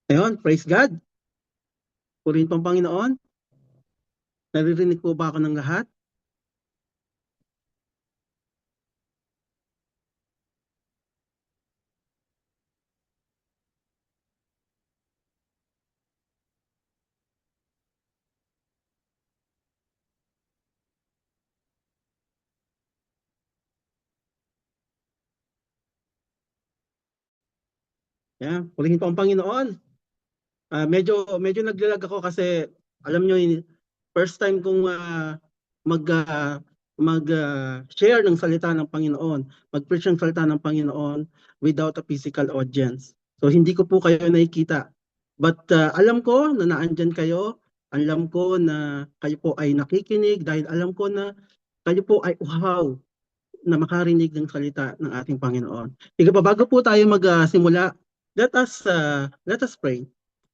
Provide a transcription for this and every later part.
Ayun, praise God. Purihin po ang Panginoon. Naririnig po ba ako ng lahat? Yeah, purihin po ang Panginoon. Medyo naglalag ako kasi alam nyo, first time kong mag share ng salita ng Panginoon, mag-preach ng salita ng Panginoon without a physical audience. So hindi ko po kayo nakikita. But alam ko na naandyan kayo. Alam ko na kayo po ay nakikinig dahil alam ko na kayo po ay uhaw na makarinig ng salita ng ating Panginoon. Sige pa, bago po tayo magsimula, let us pray.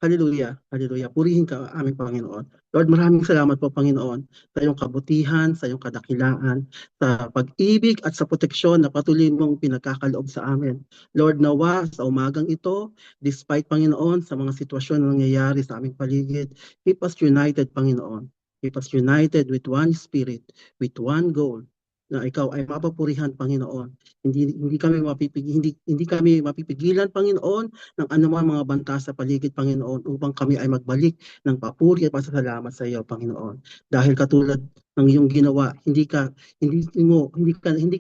Hallelujah, hallelujah. Purihin ka, aming Panginoon. Lord, maraming salamat po, Panginoon, sa iyong kabutihan, sa iyong kadakilaan, sa pag-ibig at sa proteksyon na patuloy mong pinagkakaloob sa amin. Lord, nawa sa umagang ito, despite, Panginoon, sa mga sitwasyon na nangyayari sa aming paligid, keep us united, Panginoon. Keep us united with one spirit, with one goal, na ikaw ay mapapurihan, Panginoon. Hindi kami hindi kami mapipigilan, Panginoon, ng anumang mga banta sa paligid, Panginoon, upang kami ay magbalik ng papuri at pasasalamat sa iyo, Panginoon. Dahil katulad ng iyong ginawa, hindi ka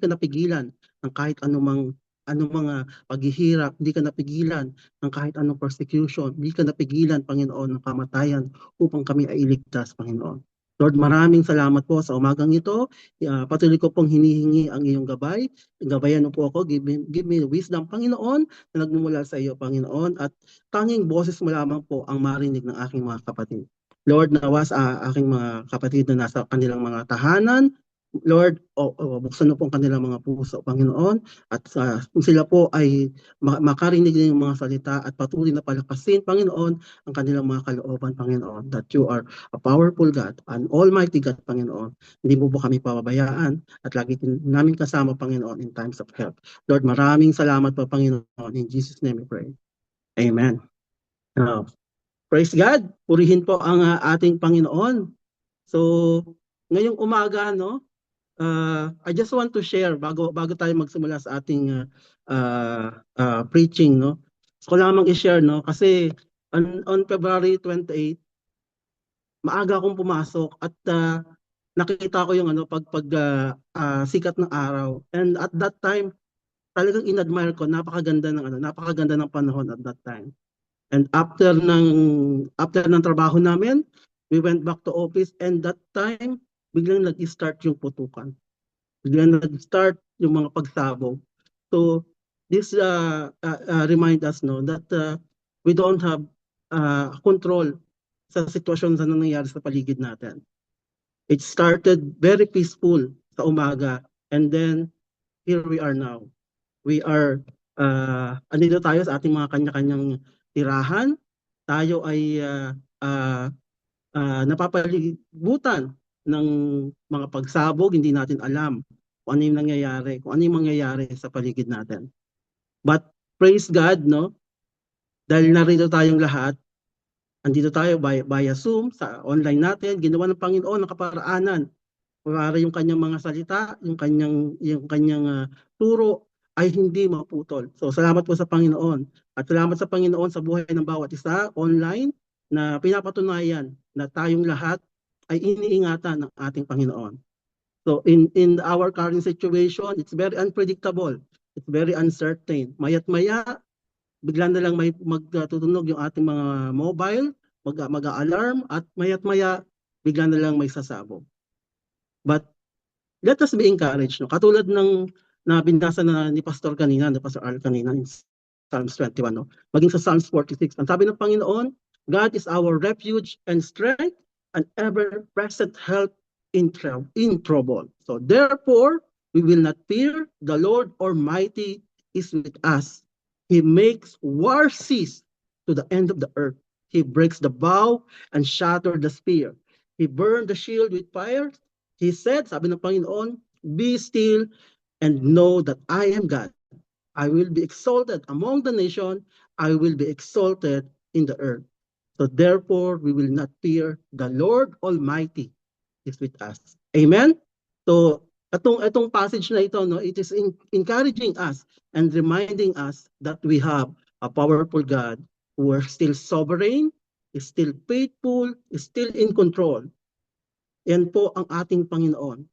napigilan ng kahit anong mga paghihirap, hindi ka napigilan ng kahit anong persecution, hindi ka napigilan, Panginoon, ng kamatayan upang kami ay iligtas, Panginoon. Lord, maraming salamat po sa umagang ito. Patuloy ko pong hinihingi ang iyong gabay. Gabayan mo po ako. Give me wisdom, Panginoon, na nagmumula sa iyo, Panginoon. At tanging boses mo lamang po ang marinig ng aking mga kapatid. Lord, nawa sa aking mga kapatid na nasa kanilang mga tahanan, Lord, buksan mo po ang kanilang mga puso, Panginoon, at kung sila po ay makarinig ng mga salita at patuloy na palakasin, Panginoon, ang kanilang mga kalooban, Panginoon, that you are a powerful God, an almighty God, Panginoon. Hindi mo po kami pababayaan at lagi namin kasama, Panginoon, in times of help. Lord, maraming salamat po, Panginoon. In Jesus' name we pray. Amen. Uh, Praise God. Purihin po ang ating Panginoon. So, ngayong umaga, no, I just want to share bago tayo magsimula sa ating preaching, no. So, ko lamang i-share, no, kasi on February 28, maaga akong pumasok at nakita ko yung sikat ng araw. And at that time, talagang inadmire ko, napakaganda ng panahon at that time. And after ng trabaho namin, we went back to office, and that time biglang nag-start yung putukan. Biglang nag-start yung mga pagsabog. So this remind us, no, that we don't have control sa sitwasyon na nangyayari sa paligid natin. It started very peaceful sa umaga, and then here we are now. We are andito tayo sa ating mga kanya-kanyang tirahan. Tayo ay napapalibutan ng mga pagsabog. Hindi natin alam kung ano yung nangyayari, kung ano yung mangyayari sa paligid natin. But praise God, no? Dahil narito tayong lahat, andito tayo via Zoom, sa online natin, ginawa ng Panginoon ng kaparaanan para yung kanyang mga salita, yung kanyang turo ay hindi maputol. So salamat po sa Panginoon. At salamat sa Panginoon sa buhay ng bawat isa online na pinapatunayan na tayong lahat ay iniingatan ng ating Panginoon. So in our current situation, it's very unpredictable. It's very uncertain. Maya't maya, bigla na lang may magtutunog yung ating mga mobile, mag-alarm, at maya't maya, bigla na lang may sasabog. But let us be encouraged, no? Katulad ng na binasa na ni Pastor kanina, ni Pastor Al kanina in Psalms 21, no? Maging sa Psalms 46. Ang sabi ng Panginoon, God is our refuge and strength, and ever-present help in trouble. So therefore, we will not fear. The Lord Almighty is with us. He makes war cease to the end of the earth. He breaks the bow and shatters the spear. He burned the shield with fire. He said, sabi ng Panginoon, be still and know that I am God. I will be exalted among the nation. I will be exalted in the earth. So therefore, we will not fear. The Lord Almighty is with us. Amen? So, itong passage na ito, no, it is encouraging us and reminding us that we have a powerful God who are still sovereign, is still faithful, is still in control. Yan po ang ating Panginoon.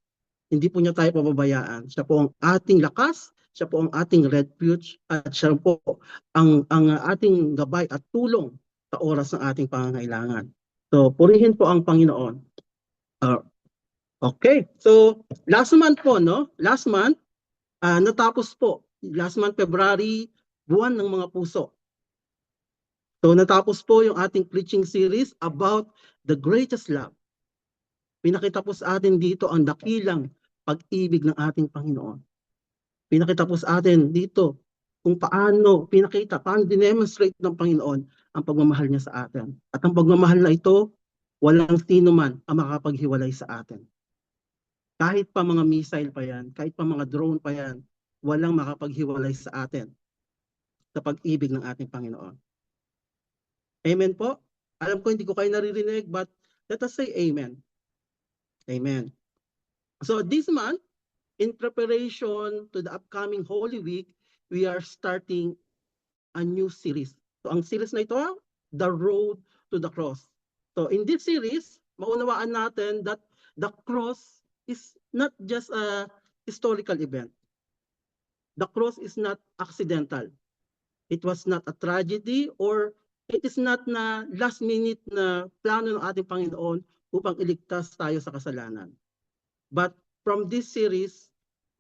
Hindi po niya tayo pababayaan. Siya po ang ating lakas, siya po ang ating refuge, at siya po ang ating gabay at tulong sa oras ng ating pangangailangan. So, purihin po ang Panginoon. Okay, so last month po, no? Last month, natapos po. Last month, February, buwan ng mga puso. So natapos po yung ating preaching series about the greatest love. Pinakita po sa atin dito ang dakilang pag-ibig ng ating Panginoon. Pinakita po sa atin dito kung paano dinemonstrate ng Panginoon ang pagmamahal niya sa atin. At ang pagmamahal na ito, walang sino man ang makapaghiwalay sa atin. Kahit pa mga missile pa yan, kahit pa mga drone pa yan, walang makapaghiwalay sa atin sa pag-ibig ng ating Panginoon. Amen po? Alam ko hindi ko kayo naririnig, but let us say amen. Amen. So this month, in preparation to the upcoming Holy Week, we are starting a new series. So ang series na ito, The Road to the Cross. So in this series, maunawaan natin that the cross is not just a historical event. The cross is not accidental. It was not a tragedy, or it is not na last minute na plano ng ating Panginoon upang iligtas tayo sa kasalanan. But from this series,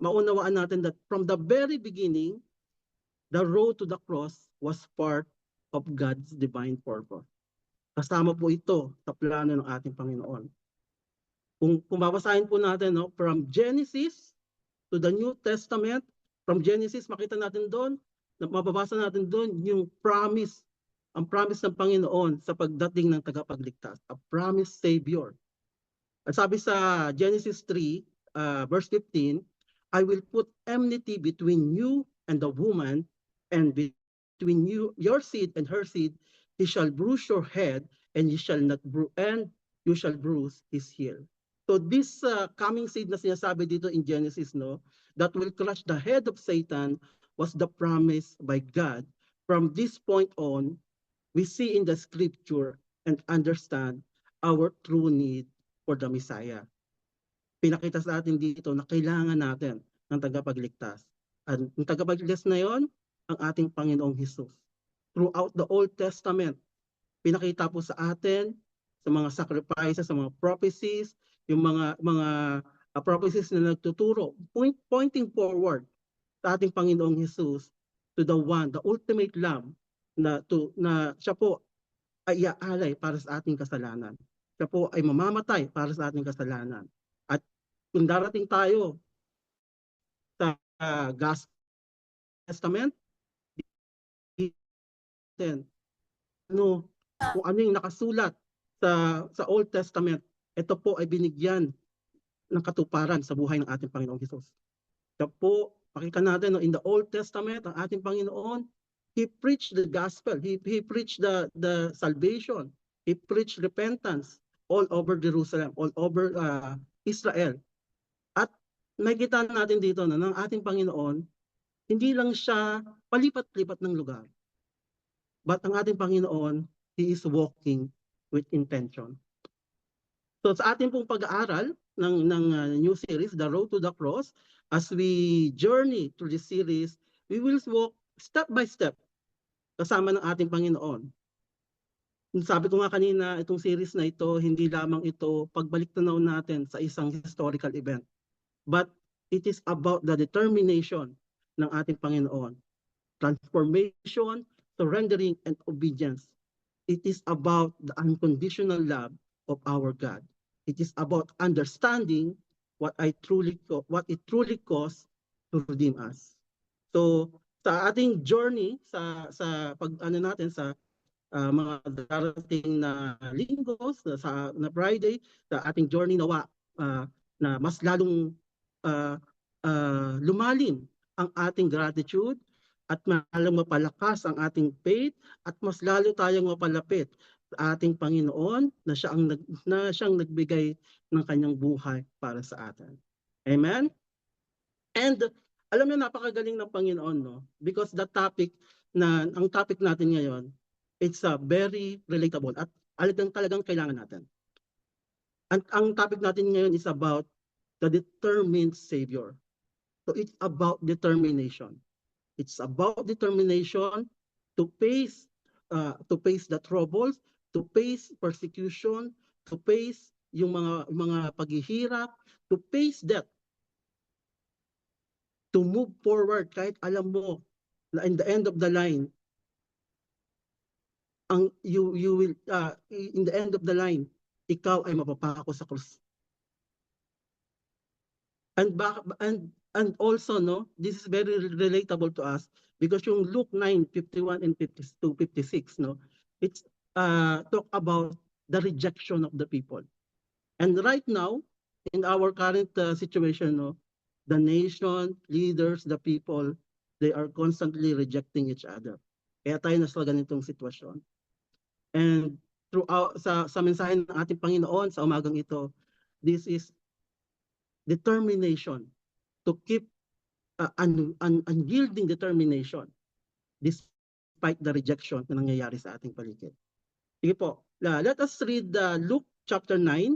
maunawaan natin that from the very beginning, the road to the cross was part of God's divine purpose. Kasama po ito sa plano ng ating Panginoon. Kung babasahin po natin, no, from Genesis to the New Testament, from Genesis, makita natin doon, mababasa natin doon yung promise, ang promise ng Panginoon sa pagdating ng tagapagligtas, a promised Savior. At sabi sa Genesis 3, verse 15, I will put enmity between you and the woman, and between your seed and her seed. He shall bruise your head, and you shall bruise his heel. So this coming seed na sinasabi dito in Genesis, no, that will crush the head of Satan, was the promise by God. From this point on, we see in the scripture and understand our true need for the Messiah. Pinakita sa atin dito na kailangan natin ng tagapagligtas. At ang tagapagligtas na yon, ang ating Panginoong Hesus. Throughout the Old Testament, pinakita po sa atin sa mga sacrifices, sa mga prophecies, yung mga prophecies na nagtuturo, pointing forward sa ating Panginoong Hesus to the one, the ultimate Lamb, na siya po ay iaalay para sa ating kasalanan. Siya po ay mamamatay para sa ating kasalanan. At kung darating tayo sa Gospel Testament, kung ano yung nakasulat sa Old Testament, ito po ay binigyan ng katuparan sa buhay ng ating Panginoong Hesus. Siya po, pakita natin, no, in the Old Testament, ang ating Panginoon, He preached the gospel. He preached the salvation. He preached repentance all over Jerusalem, all over Israel. At nakikita natin dito na ng ating Panginoon, hindi lang siya palipat-lipat ng lugar. But ang ating Panginoon, He is walking with intention. So sa ating pong pag-aaral ng new series, The Road to the Cross, as we journey through this series, we will walk step by step kasama ng ating Panginoon. Sabi ko nga kanina, itong series na ito, hindi lamang ito pagbalik tanaw natin sa isang historical event. But it is about the determination ng ating Panginoon. Transformation, surrendering, and obedience. It is about the unconditional love of our God. It is about understanding what it truly costs to redeem us. So sa ating journey sa natin sa mga darating na linggo, na Friday, sa ating journey nawa na mas lalong lumalim ang ating gratitude at lalong mapalakas ang ating faith at mas lalo tayong mapalapit sa ating Panginoon na siyang nagbigay ng kanyang buhay para sa atin. Amen? And alam niyo napakagaling ng Panginoon, no? Because ang topic natin ngayon, it's very relatable at talagang kailangan natin. Ang topic natin ngayon is about the determined Savior. So it's about determination. It's about determination to face the troubles, to face persecution, to face yung mga paghihirap, to face death, to move forward kahit alam mo na in the end of the line, you will in the end of the line, ikaw ay mapapako sa krus. And also, no, this is very relatable to us because yung Luke 9:51 and 56, no, it's talk about the rejection of the people. And right now, in our current situation, no, the nation, leaders, the people, they are constantly rejecting each other. Kaya tayo nasa ganitong sitwasyon. And throughout sa mensahe ng ating Panginoon sa umagang ito, this is determination to keep unyielding determination despite the rejection na nangyayari sa ating paligid. Sige po, let us read Luke chapter 9,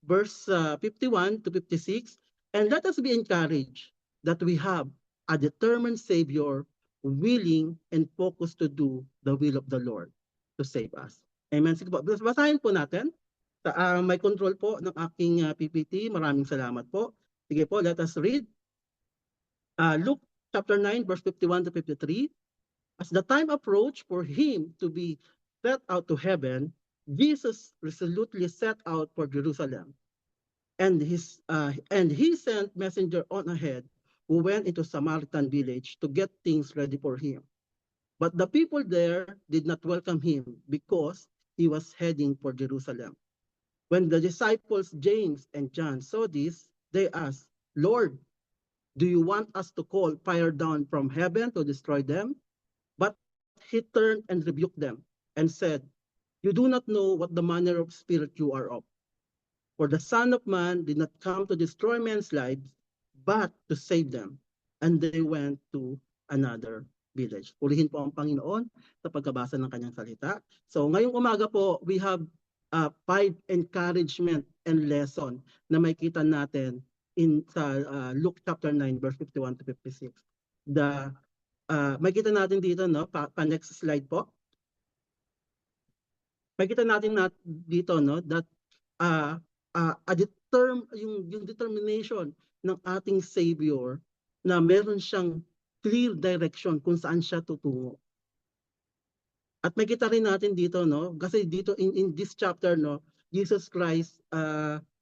verse 51 to 56, and let us be encouraged that we have a determined Savior willing and focused to do the will of the Lord to save us. Amen. Sige po, basahin po natin. May control po ng aking PPT. Maraming salamat po. Sige po, let us read. Luke chapter 9, verse 51 to 53. As the time approached for him to be set out to heaven, Jesus resolutely set out for Jerusalem. And he sent messenger on ahead who went into Samaritan village to get things ready for him. But the people there did not welcome him because he was heading for Jerusalem. When the disciples James and John saw this, they asked, Lord, do you want us to call fire down from heaven to destroy them? But he turned and rebuked them and said, you do not know what the manner of spirit you are of. For the Son of Man did not come to destroy men's lives, but to save them. And they went to another village. Purihin po ang Panginoon sa pagkabasa ng kanyang salita. So ngayong umaga po, we have 5 encouragement and lesson na makikita natin sa Luke chapter 9 verse 51 to 56. Makikita natin dito, no, next slide po. Makikita natin dito, no, that yung determination ng ating Savior na meron siyang clear direction kung saan siya tutungo. At makita rin natin dito, no, kasi dito in this chapter, no, Jesus Christ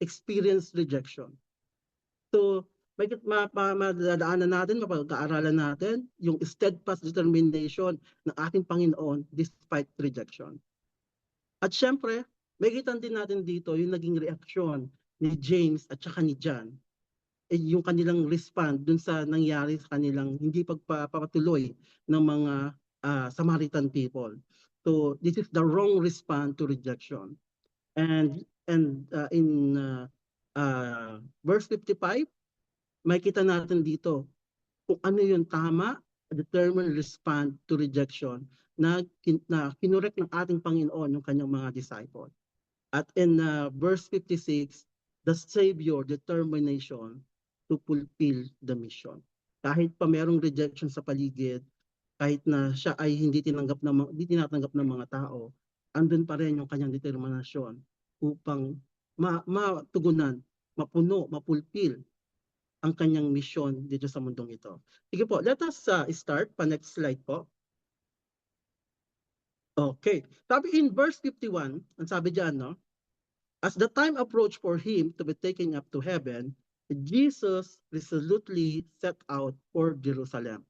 experienced rejection. So, madadaanan natin, mapag-aaralan natin yung steadfast determination ng ating Panginoon despite rejection. At syempre, makikita din natin dito yung naging reaksyon ni James at saka ni John. Yung kanilang respond dun sa nangyari sa kanilang hindi pagpapatuloy ng mga Samaritan people. So, this is the wrong response to rejection. And in verse 55, makikita natin dito kung ano yung tama, determined response to rejection na kinurek ng ating Panginoon yung kanyang mga disciple. At in verse 56, the Savior determination to fulfill the mission. Kahit pa merong rejection sa paligid, kahit na siya ay hindi tinatanggap ng mga tao, andun pa rin yung kanyang determinasyon upang matugunan, mapuno, mapulpil ang kanyang mission dito sa mundong ito. Sige po, let us start. Next slide po. Okay. Sabi in verse 51, ang sabi diyan, no? As the time approached for him to be taken up to heaven, Jesus resolutely set out for Jerusalem.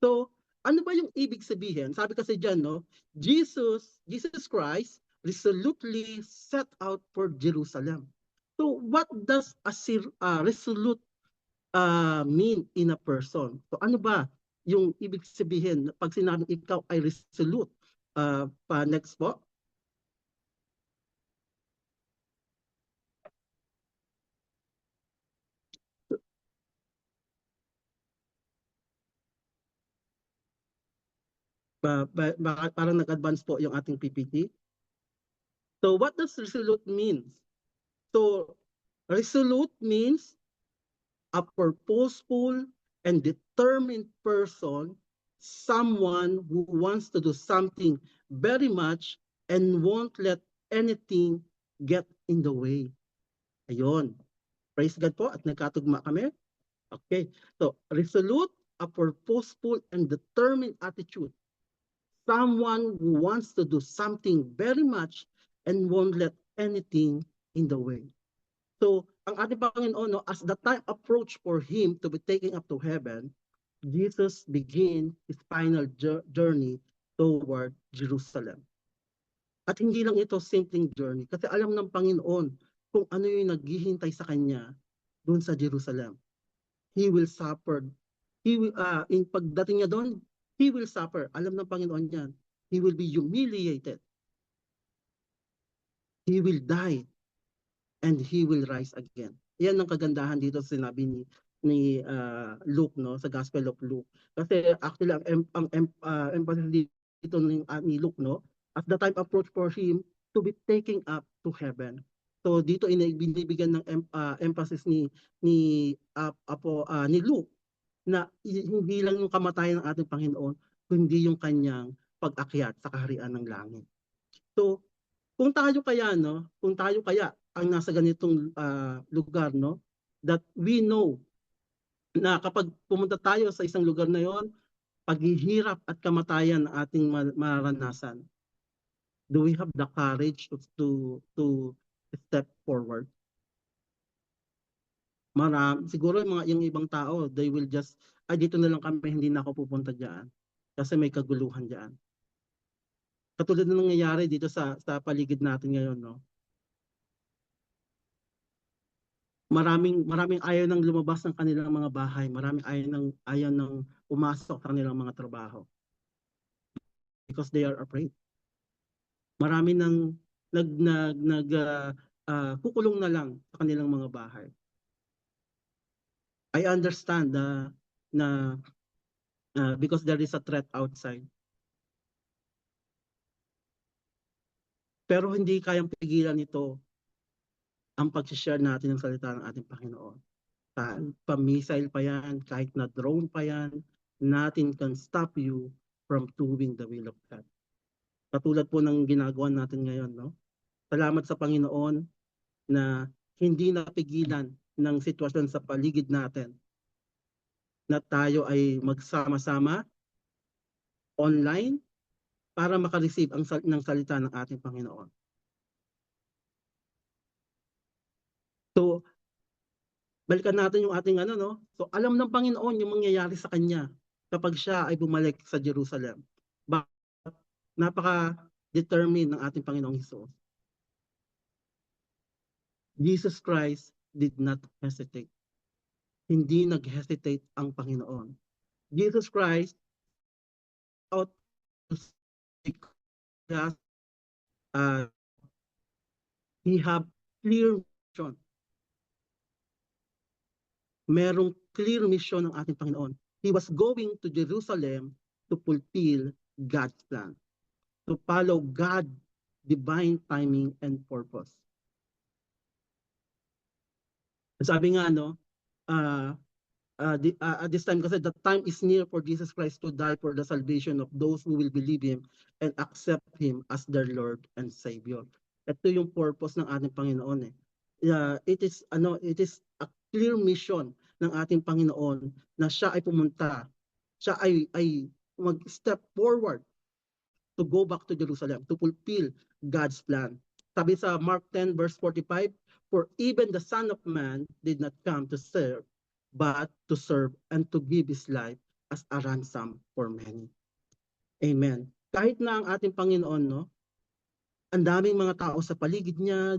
So, ano ba yung ibig sabihin? Sabi kasi diyan, no? Jesus Christ resolutely set out for Jerusalem. So, what does a resolute mean in a person? So ano ba yung ibig sabihin pag sinabing ikaw ay resolute? Next po. Parang nag-advance po yung ating PPT. So what does resolute mean? So resolute means a purposeful and determined person, someone who wants to do something very much and won't let anything get in the way. Ayun. Praise God po at nagkatugma kami. Okay. So resolute, a purposeful and determined attitude. Someone who wants to do something very much and won't let anything in the way. So, ang ating Panginoon, no, as the time approached for Him to be taken up to heaven, Jesus began His final journey toward Jerusalem. At hindi lang ito simpleng journey, kasi alam ng Panginoon kung ano yung naghihintay sa Kanya doon sa Jerusalem. He will suffer. In pagdating niya doon, He will suffer. Alam ng Panginoon yan. He will be humiliated. He will die. And He will rise again. Yan ang kagandahan dito sa sinabi ni Luke, no, sa Gospel of Luke. Kasi actually ang emphasis dito ni Luke, no, as the time approached for him to be taken up to heaven. So dito binibigyan ng emphasis ni Luke na hindi lang yung kamatayan ng ating Panginoon, kundi yung kanyang pag-akyat sa kaharian ng langit. So kung tayo kaya ang nasa ganitong lugar, no, that we know na kapag pumunta tayo sa isang lugar na yon, paghihirap at kamatayan ang ating maranasan. Do we have the courage to step forward? Siguro yung ibang tao, they will just, dito na lang kami, hindi na ako pupunta diyan kasi may kaguluhan diyan. Katulad ng nangyayari dito sa paligid natin ngayon, no. Maraming ayaw nang lumabas ng kanilang mga bahay, maraming ayaw nang pumasok sa kanilang mga trabaho because they are afraid. Marami nang kukulong na lang sa kanilang mga bahay. I understand na because there is a threat outside. Pero hindi kayang pigilan ito ang pag-share natin ng salita ng ating Panginoon. Pa-missile pa yan, kahit na drone pa yan, nothing can stop you from doing the will of God. Katulad po ng ginagawa natin ngayon, no? Salamat sa Panginoon na hindi napigilan ng sitwasyon sa paligid natin na tayo ay magsama-sama online para makareceive ng salita ng ating Panginoon. So, balikan natin yung ating no? So, alam ng Panginoon yung mangyayari sa kanya kapag siya ay bumalik sa Jerusalem. Napaka-determined ng ating Panginoong Hesus. Jesus Christ did not hesitate. Hindi nag-hesitate ang Panginoon. Jesus Christ out he have clear mission. Merong clear mission ng ating Panginoon. He was going to Jerusalem to fulfill God's plan. To follow God's divine timing and purpose. Sabi nga, no, at this time kasi the time is near for Jesus Christ to die for the salvation of those who will believe Him and accept Him as their Lord and Savior. Ito yung purpose ng ating Panginoon. It is a clear mission ng ating Panginoon na siya ay pumunta, siya ay mag-step forward to go back to Jerusalem, to fulfill God's plan. Sabi sa Mark 10 verse 45, for even the Son of Man did not come to serve, but to serve and to give His life as a ransom for many. Amen. Kahit na ang ating Panginoon, no, ang daming mga tao sa paligid niya,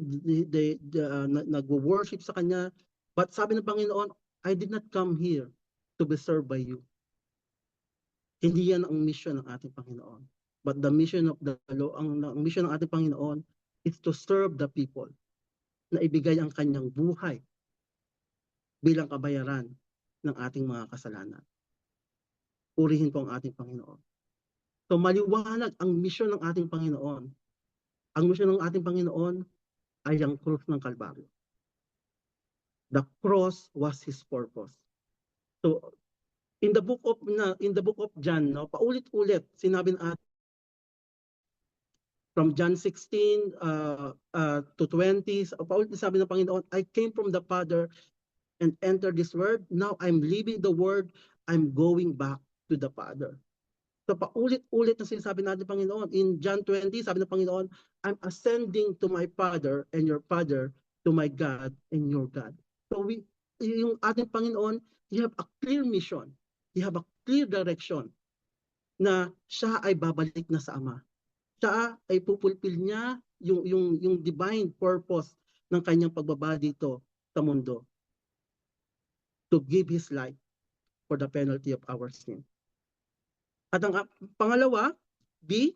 nagwo-worship sa Kanya, but sabi ng Panginoon, I did not come here to be served by you. Hindi yan ang mission ng ating Panginoon. But the mission of the Lord, ang mission ng ating Panginoon is to serve the people, na ibigay ang kanyang buhay bilang kabayaran ng ating mga kasalanan. Purihin po ang ating Panginoon. So maliwanag ang mission ng ating Panginoon. Ang mission ng ating Panginoon ay ang krus ng Kalbaryo. The cross was his purpose. So in the book of John, no, paulit-ulit sinabi ng ating from John 16 to 20, paulit sabi ng Panginoon, I came from the Father and entered this world. Now I'm leaving the world. I'm going back to the Father. So paulit-ulit na sinasabi natin Panginoon. In John 20, sabi ng Panginoon, I'm ascending to my Father and your Father, to my God and your God. So yung ating Panginoon, He have a clear mission. He have a clear direction na siya ay babalik na sa Ama. Siya ay pupulpil niya yung divine purpose ng kanyang pagbaba dito sa mundo, to give his life for the penalty of our sin. At ang pangalawa, B,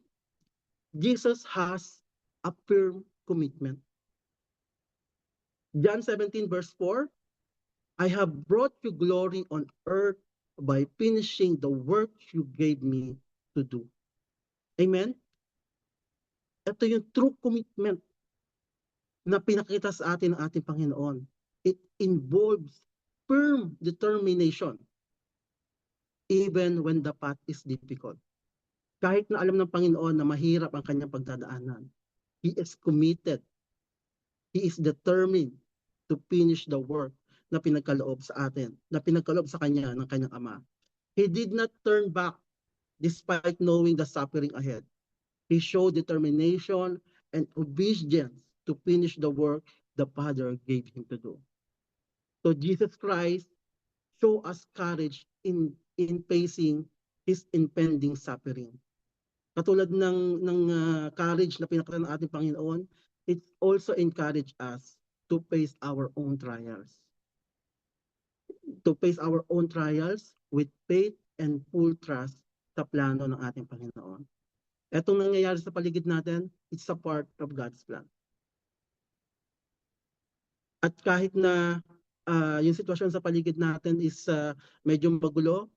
Jesus has a firm commitment. John 17 verse 4, I have brought you glory on earth by finishing the work you gave me to do. Amen? Ito yung true commitment na pinakita sa atin ng ating Panginoon. It involves firm determination even when the path is difficult. Kahit na alam ng Panginoon na mahirap ang kanyang pagdadaanan, He is committed. He is determined to finish the work na pinagkaloob sa atin, na pinagkaloob sa kanya ng kanyang Ama. He did not turn back despite knowing the suffering ahead. He showed determination and obedience to finish the work the Father gave him to do. So Jesus Christ show us courage in facing his impending suffering. Katulad ng courage na pinakita ng ating Panginoon, it also encourage us to face our own trials. To face our own trials with faith and full trust sa plano ng ating Panginoon. Etong nangyayari sa paligid natin, it's a part of God's plan. At kahit na yung sitwasyon sa paligid natin is medyo magulo,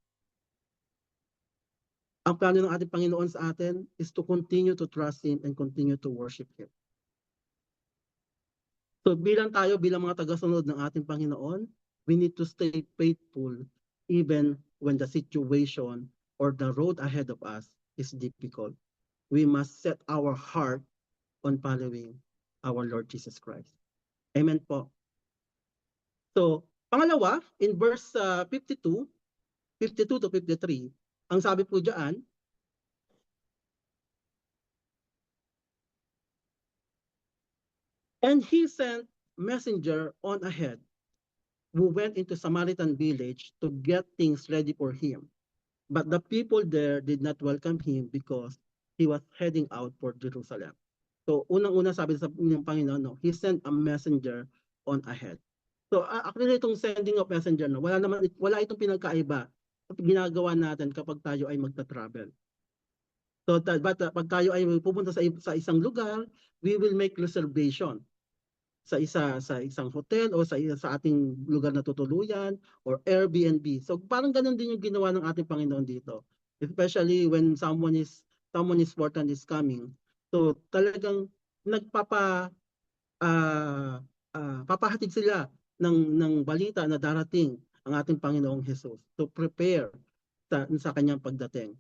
ang plano ng ating Panginoon sa atin is to continue to trust Him and continue to worship Him. So bilang mga tagasunod ng ating Panginoon, we need to stay faithful even when the situation or the road ahead of us is difficult. We must set our heart on following our Lord Jesus Christ. Amen po. So, pangalawa, in verse 52 to 53, ang sabi po diyan, and he sent messenger on ahead who went into Samaritan village to get things ready for him. But the people there did not welcome him because he was heading out for Jerusalem. So unang-una sabi sa ng Panginoon, no, he sent a messenger on ahead. So actually itong sending of messenger, no, wala itong pinagkaiba at ginagawa natin kapag tayo ay magta-travel. So pag tayo ay pupunta sa isang lugar, we will make reservation sa isang hotel o sa ating lugar na tutuluyan or Airbnb. So parang ganun din yung ginawa ng ating Panginoon dito. Especially when someone important is coming. So talagang papahatid sila ng balita na darating ang ating Panginoong Jesus to prepare sa kanyang pagdating.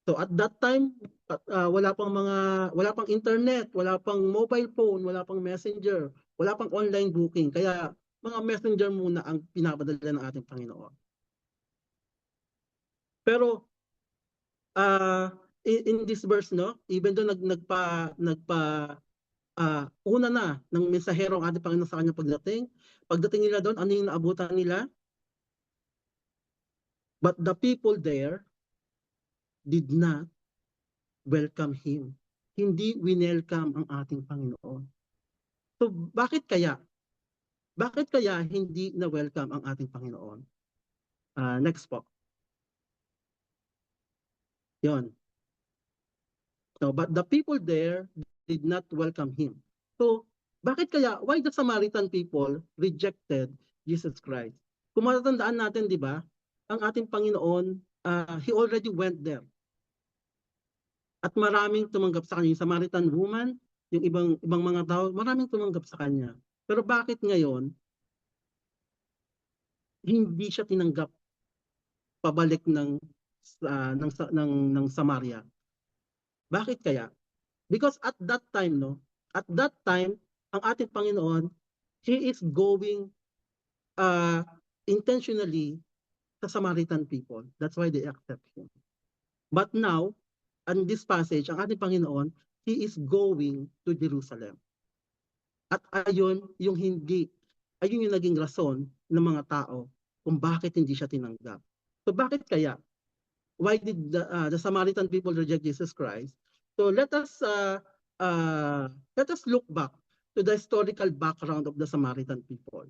So at that time, wala pang internet, wala pang mobile phone, wala pang messenger, wala pang online booking. Kaya mga messenger muna ang pinapadala ng ating Panginoon. Pero in this verse, no, even though una na ng mensahero ang ating Panginoon sa kanyang pagdating nila doon, ano yung naabutan nila? But the people there did not welcome him. Hindi winelcome ang ating Panginoon. So bakit kaya? Bakit kaya hindi na welcome ang ating Panginoon? Next po. Yon. No, but the people there did not welcome him. So, bakit kaya, why the Samaritan people rejected Jesus Christ? Kung matatandaan natin, di ba, ang ating Panginoon, He already went there. At maraming tumanggap sa kanya. Yung Samaritan woman, yung ibang mga tao, maraming tumanggap sa kanya. Pero bakit ngayon, hindi siya tinanggap pabalik ng Samaria? Bakit kaya? Because at that time, no, at that time, ang ating Panginoon, He is going uh, intentionally sa Samaritan people. That's why they accept Him. But now, in this passage, ang ating Panginoon, He is going to Jerusalem. At ayun yung naging rason ng mga tao kung bakit hindi siya tinanggap. So bakit kaya? Why did the Samaritan people reject Jesus Christ? So let us look back to the historical background of the Samaritan people.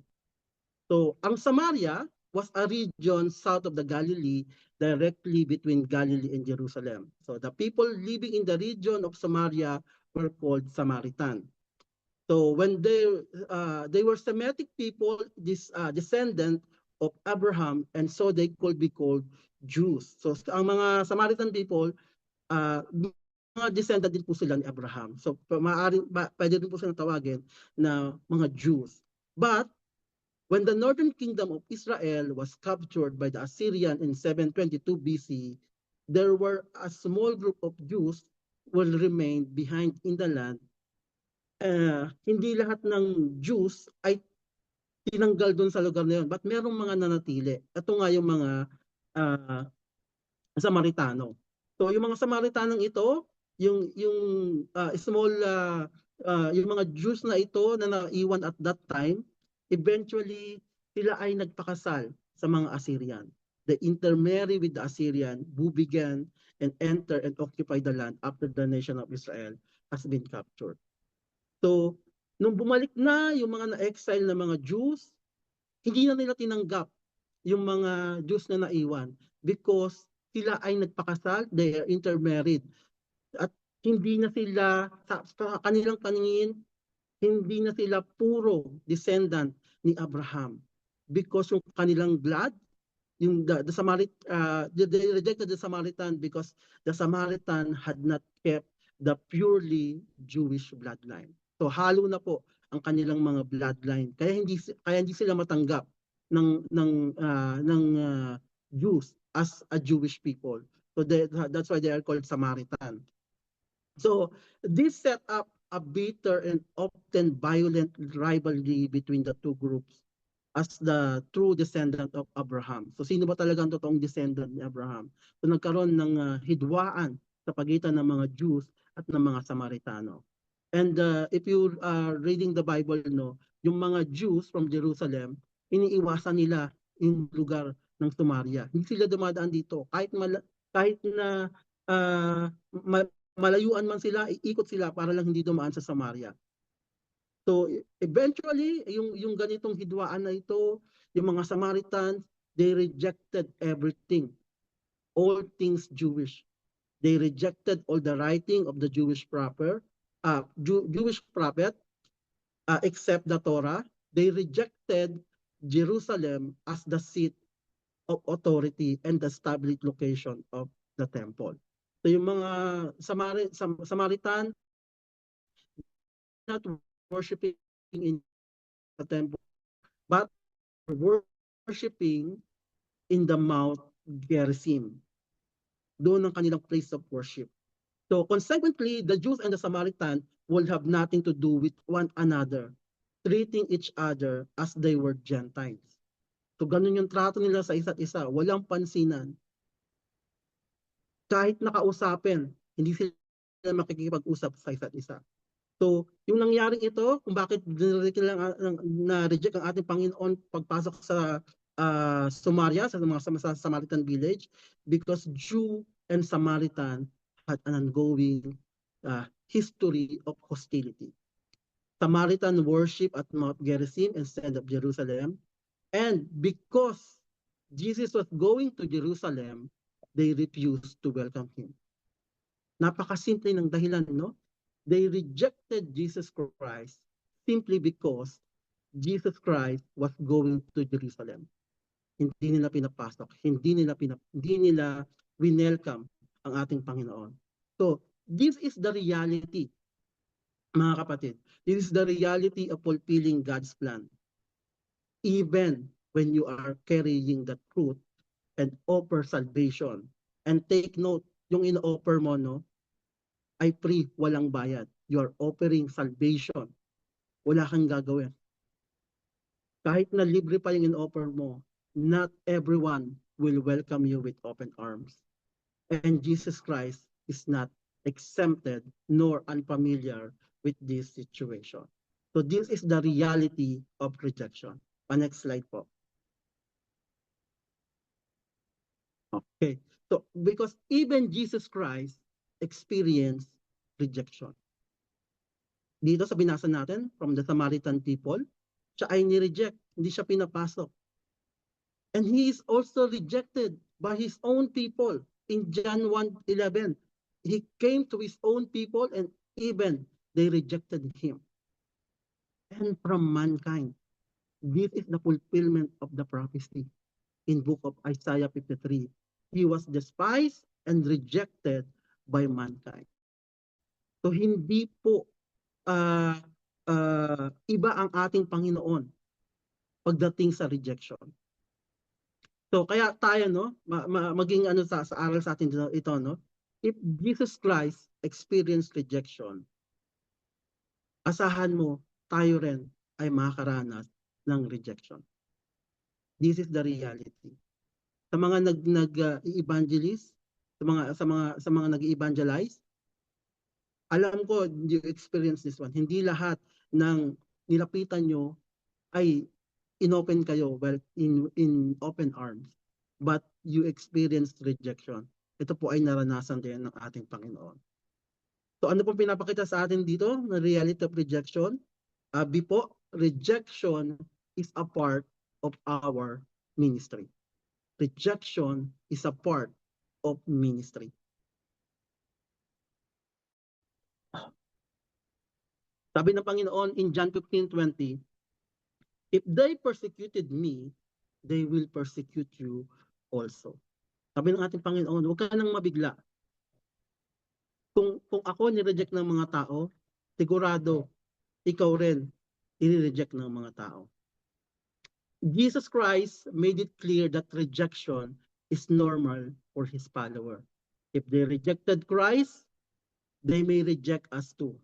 So ang Samaria was a region south of the Galilee, directly between Galilee and Jerusalem. So the people living in the region of Samaria were called Samaritan. So when they were Semitic people, descendant of Abraham, and so they could be called Jews. So ang mga Samaritan people, mga descendant din po sila ni Abraham. So pwede din po silang tawagin na mga Jews. But when the northern kingdom of Israel was captured by the Assyrian in 722 BC, there were a small group of Jews will remain behind in the land. Hindi lahat ng Jews ay tinanggal doon sa lugar na yun, but merong mga nanatili. Ito nga yung mga Samaritano. So yung mga Samaritanong ito, yung yung mga Jews na ito na naiwan at that time, eventually sila ay nagpakasal sa mga Assyrian. They intermarry with the Assyrian who began and enter and occupy the land after the nation of Israel has been captured. So, nung bumalik na yung mga na-exile na mga Jews, hindi na nila tinanggap yung mga Jews na naiwan because sila ay nagpakasal, they are intermarried. At hindi na sila, sa kanilang paningin, hindi na sila puro descendant ni Abraham. Because yung kanilang blood, they rejected the Samaritan because the Samaritan had not kept the purely Jewish bloodline. So halo na po ang kanilang mga bloodline. Kaya hindi sila matanggap ng Jews as a Jewish people. So that's why they are called Samaritan. So this set up a bitter and often violent rivalry between the two groups as the true descendant of Abraham. So sino ba talaga ang totoong descendant ni Abraham? So nagkaroon ng hidwaan sa pagitan ng mga Jews at ng mga Samaritano. And if you are reading the Bible, no, yung mga Jews from Jerusalem, iniiwasan nila yung lugar ng Samaria. Hindi sila dumadaan dito. Kahit na malayuan man sila, iikot sila para lang hindi dumaan sa Samaria. So eventually, yung ganitong hidwaan na ito, yung mga Samaritans, they rejected everything, all things Jewish. They rejected all the writing of the Jewish prophet, except the Torah. They rejected Jerusalem as the seat of authority and the established location of the temple. So yung mga Samaritan not worshiping in the temple, but worshiping in the Mount Gerizim. Doon ang kanilang place of worship. So consequently, the Jews and the Samaritan will have nothing to do with one another, treating each other as they were Gentiles. So ganun yung trato nila sa isa't isa, walang pansinan. Kahit nakausapin, hindi sila makikipag-usap sa isa't isa. So yung nangyaring ito, kung bakit na-reject ang ating Panginoon pagpasok sa Samaria, sa mga Samaritan village, because Jew and Samaritan had an ongoing history of hostility. Samaritan worship at Mount Gerizim instead of Jerusalem. And because Jesus was going to Jerusalem, they refused to welcome him. Napakasimple ng dahilan, no? They rejected Jesus Christ simply because Jesus Christ was going to Jerusalem. Hindi nila pinapasok, hindi nila winelcome ang ating Panginoon. So, this is the reality, mga kapatid. This is the reality of fulfilling God's plan. Even when you are carrying the truth and offer salvation. And take note, yung in-offer mo, no, ay free, walang bayad. You are offering salvation. Wala kang gagawin. Kahit na libre pa yung in-offer mo, not everyone will welcome you with open arms. And Jesus Christ is not exempted nor unfamiliar with this situation. So this is the reality of rejection. Next slide po. Okay. So because even Jesus Christ experienced rejection. Dito sa binasa natin from the Samaritan people, siya ay ni-reject, hindi siya pinapasok. And he is also rejected by his own people. In John 1:11, he came to his own people and even they rejected him. And from mankind, this is the fulfillment of the prophecy in book of Isaiah 53. He was despised and rejected by mankind. So hindi po iba ang ating Panginoon pagdating sa rejection. So kaya tayo, no, maging ano sa aral sa atin ito, no, if Jesus Christ experienced rejection, asahan mo tayo rin ay makakaranas ng rejection. This is the reality. Sa mga nag-evangelist, sa mga nag-evangelize, alam ko you experience this one. Hindi lahat ng nilapitan nyo ay inopen kayo, well, in open arms. But you experienced rejection. Ito po ay naranasan din ng ating Panginoon. So ano pong pinapakita sa atin dito na reality of rejection? Before, rejection is a part of our ministry. Rejection is a part of ministry. Sabi ng Panginoon in John 15:20, if they persecuted me, they will persecute you also. Sabi ng ating Panginoon, huwag ka nang mabigla. Kung ako nireject ng mga tao, sigurado, ikaw rin, i-reject ng mga tao. Jesus Christ made it clear that rejection is normal for his follower. If they rejected Christ, they may reject us too.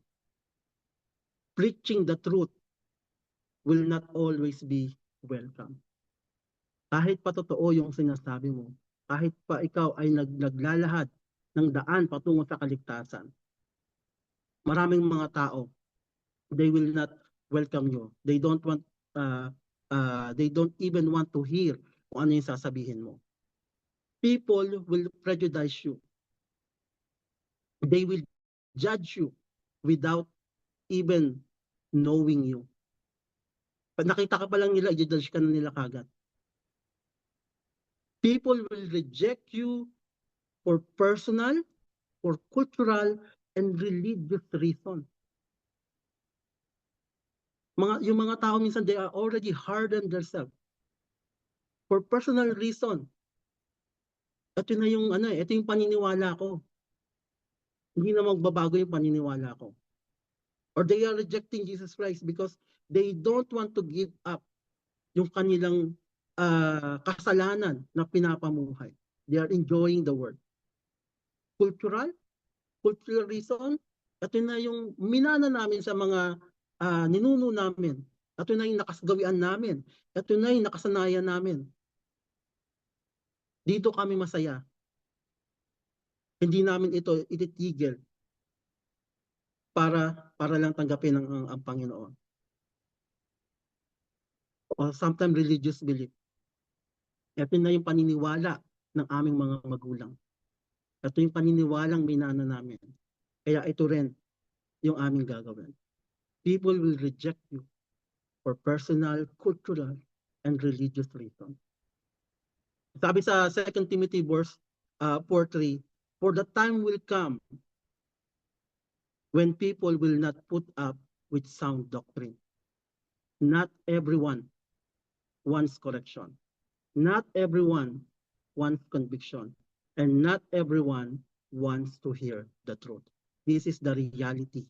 Preaching the truth will not always be welcome. Kahit pa totoo yung sinasabi mo, kahit pa ikaw ay naglalahad ng daan patungo sa kaligtasan, maraming mga tao, they will not welcome you. They don't even want to hear kung ano yung sasabihin mo. People will prejudice you. They will judge you without even knowing you. Pag nakita ka pa lang nila, i-judge ka na nila kagad. People will reject you for personal, for cultural, and religious reason. Yung mga tao minsan, they are already hardened themselves. For personal reason. Ito na yung ito yung paniniwala ko. Hindi na magbabago yung paniniwala ko. Or they are rejecting Jesus Christ because they don't want to give up yung kanilang kasalanan na pinapamuhay. They are enjoying the word. Cultural reason, ito na yung minana namin sa mga ninuno namin. Ito na yung nakasagawian namin. Ito na yung nakasanayan namin. Dito kami masaya. Hindi namin ito ititigil para lang tanggapin ang Panginoon. Or sometimes religious belief. Ito na yung paniniwala ng aming mga magulang. Ito yung paniniwalang minana namin. Kaya ito rin yung aming gagawin. People will reject you for personal, cultural, and religious reasons. Sabi sa 2 Timothy verse 4:3, for the time will come when people will not put up with sound doctrine. Not everyone wants correction. Not everyone wants conviction. And not everyone wants to hear the truth. This is the reality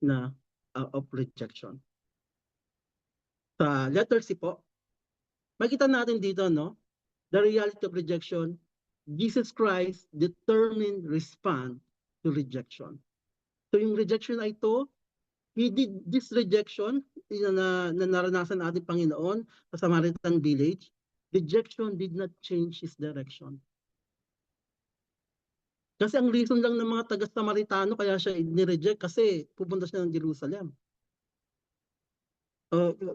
na of rejection. Sa letter C po, makita natin dito, no? The reality of rejection, Jesus Christ determined respond to rejection. So yung rejection ay ito, He did this rejection na naranasan ating Panginoon sa Samaritan village. Rejection did not change His direction. Kasi ang reason lang ng mga taga-Samaritano kaya siya ni-reject kasi pupunta siya ng Jerusalem.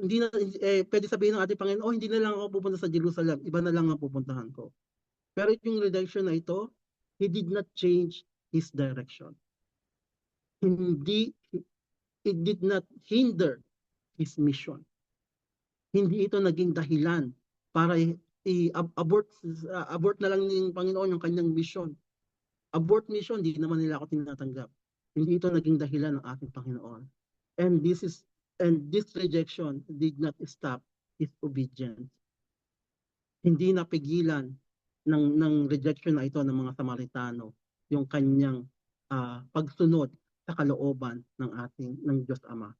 Hindi na pwede sabihin ng ating Panginoon, hindi na lang ako pupunta sa Jerusalem, iba na lang ang pupuntahan ko. Pero yung rejection na ito, He did not change His direction. It did not hinder His mission. Hindi ito naging dahilan para abort na lang ng Panginoon yung kanyang mission. Abort mission, hindi naman nila ako tinatanggap. Hindi ito naging dahilan ng ating Panginoon. And this rejection did not stop His obedience. Hindi napigilan ng rejection na ito ng mga Samaritano yung kanyang pagsunod sa kalooban ng Diyos Ama.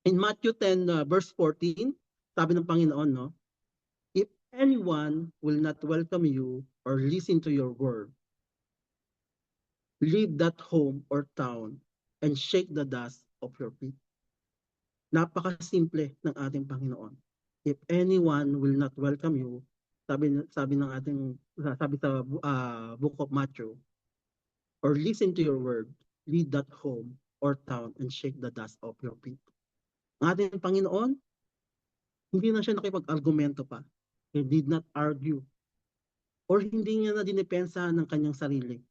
In Matthew 10 verse 14, sabi ng Panginoon, no, if anyone will not welcome you or listen to your word, leave that home or town and shake the dust of your feet. Napakasimple ng ating Panginoon. If anyone will not welcome you, sabi sa book of Matthew, or listen to your word, leave that home or town and shake the dust of your feet. Ang ating Panginoon, hindi na siya nakipag-argumento pa. He did not argue. Or hindi niya na dinepensa ng kanyang sarili.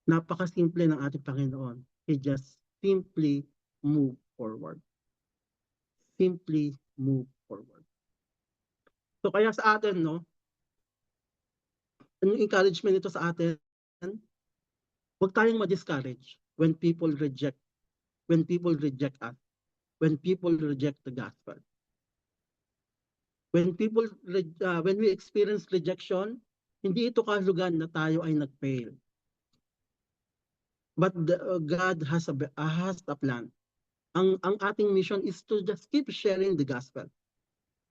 Napakasimple ng ating Panginoon. He just simply move forward. Simply move forward. So kaya sa atin, no, anong encouragement ito sa atin? Huwag tayong ma-discourage when people reject us, when people reject the gospel. When we experience rejection, hindi ito kahulugan na tayo ay nag-fail. But God has a plan. Ang ating mission is to just keep sharing the gospel.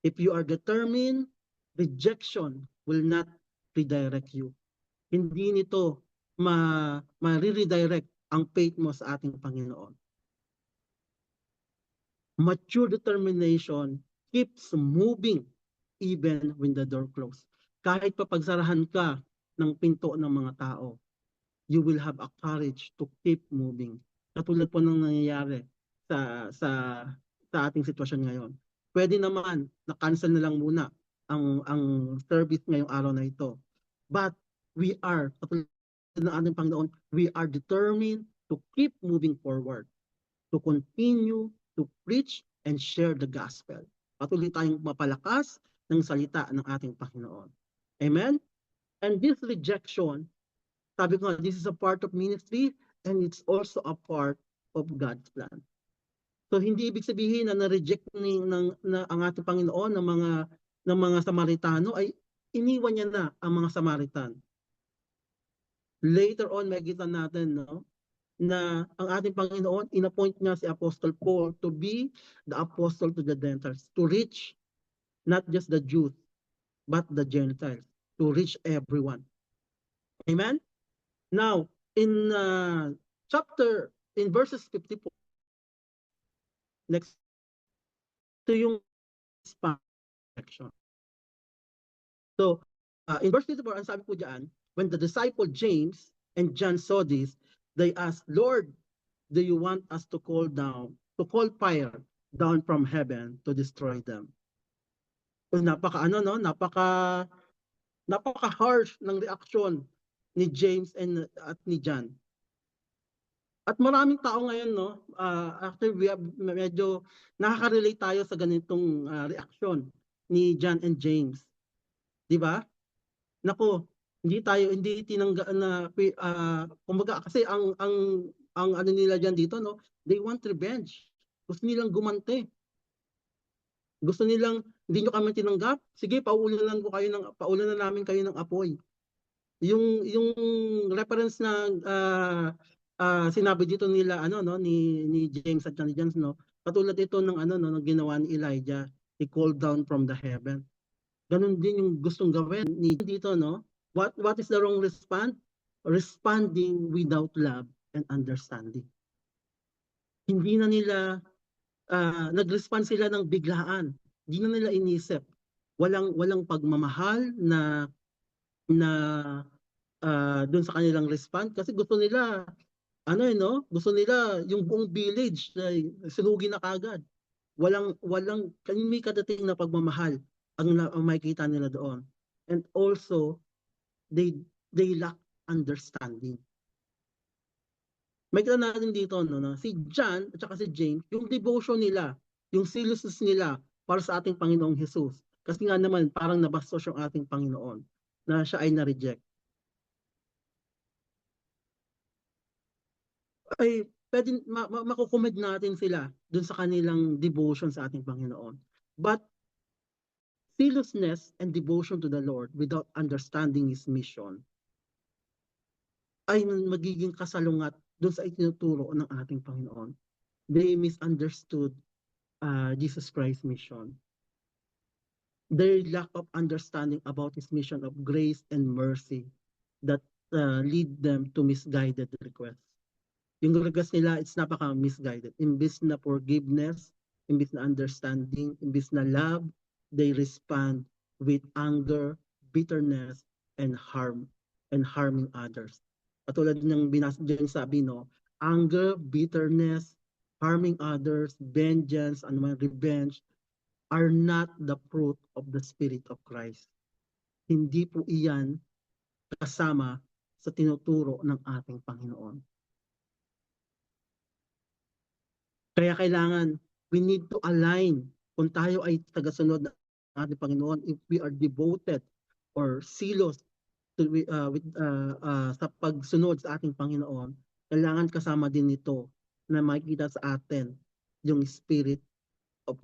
If you are determined, rejection will not redirect you. Hindi nito ma-redirect ang faith mo sa ating Panginoon. Mature determination keeps moving even when the door closed. Kahit papagsarahan ka ng pinto ng mga tao, you will have a courage to keep moving. Katulad po ng nangyayari sa ating sitwasyon ngayon. Pwede naman na-cancel na lang muna ang service ngayong araw na ito. But we are, katulad ng ating Panginoon, we are determined to keep moving forward, to continue to preach and share the gospel. Patuloy tayong mapalakas ng salita ng ating Panginoon. Amen? And this rejection, sabi ko nga, this is a part of ministry and it's also a part of God's plan. So hindi ibig sabihin na na-reject ang ating Panginoon ng mga Samaritano ay iniwan niya na ang mga Samaritan. Later on, makikita natin, no, na ang ating Panginoon, inappoint niya si Apostle Paul to be the apostle to the Gentiles, to reach not just the Jews, but the Gentiles, to reach everyone. Amen? Now, in verses 54, next, ito yung section. So, in verse 54, ang sabi po dyan, when the disciple James and John saw this, they asked, Lord, do you want us to call fire down from heaven to destroy them? So, napaka harsh ng reaksyon ni James at ni John. At maraming tao ngayon, no, after medyo nakaka-relate tayo sa ganitong reaksyon ni John and James. 'di ba? Naku, hindi tinangga na kumbaga kasi ang ano nila diyan dito, no, they want revenge. Gusto nilang gumante. Gusto nilang, hindi nyo kami tinanggap, sige paulanan namin kayo ng apoy. Yung reference na sinabi dito nila ano no ni James at ni James, no, katulad ito ng ano no ng ginawa ni Elijah, he called down from the heaven. Ganun din yung gustong gawin ni dito, no. What is the wrong response? Responding without love and understanding. Hindi na nila nag-respond sila ng biglaan. Hindi na nila inisip. Walang pagmamahal na doon sa kanilang response kasi gusto nila ano no, gusto nila yung buong village ay sunugin na kagad. Walang may kadating na pagmamahal ang makikita nila doon. And also they lack understanding. Makita natin dito no, si John at saka si James, yung devotion nila, yung seriousness nila para sa ating Panginoong Jesus. Kasi nga naman parang nabastos yung ating Panginoon na siya ay na-reject. Ay pwede makukumid natin sila dun sa kanilang devotion sa ating Panginoon. But zealousness and devotion to the Lord without understanding His mission ay magiging kasalungat dun sa itinuturo ng ating Panginoon. They misunderstood Jesus Christ's mission. Their lack of understanding about His mission of grace and mercy that lead them to misguided requests. Yung request nila, it's napaka-misguided. Imbis na forgiveness, imbis na understanding, imbis na love, they respond with anger, bitterness, and harming others. Katulad ng binasa sabi, no, anger, bitterness, harming others, vengeance, revenge, are not the fruit of the Spirit of Christ. Hindi po iyan kasama sa tinuturo ng ating Panginoon. Kaya kailangan, we need to align. Kung tayo ay tagasunod ng ating Panginoon, if we are devoted or zealous sa pagsunod sa ating Panginoon, kailangan kasama din nito na makikita sa atin yung spirit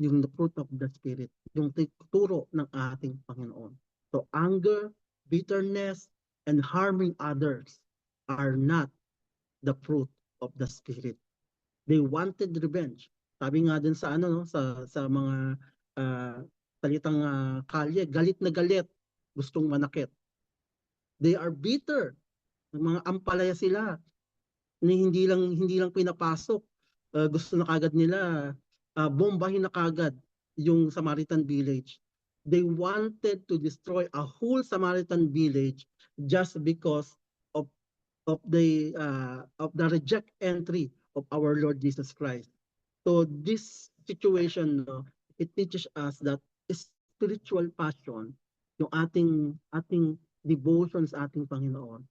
yung the fruit of the Spirit, yung turo ng ating Panginoon. So anger, bitterness, and harming others are not the fruit of the Spirit. They wanted revenge. Sabi nga din sa ano no, sa mga salitang kalye, galit na galit, gustong manakit. They are bitter. Mga ampalaya sila na hindi lang pinapasok. Gusto na kagad nila bombahin na kagad yung Samaritan village. They wanted to destroy a whole Samaritan village just because of the reject entry of our Lord Jesus Christ. So this situation, no, it teaches us that spiritual passion, yung ating devotion sa ating Panginoon,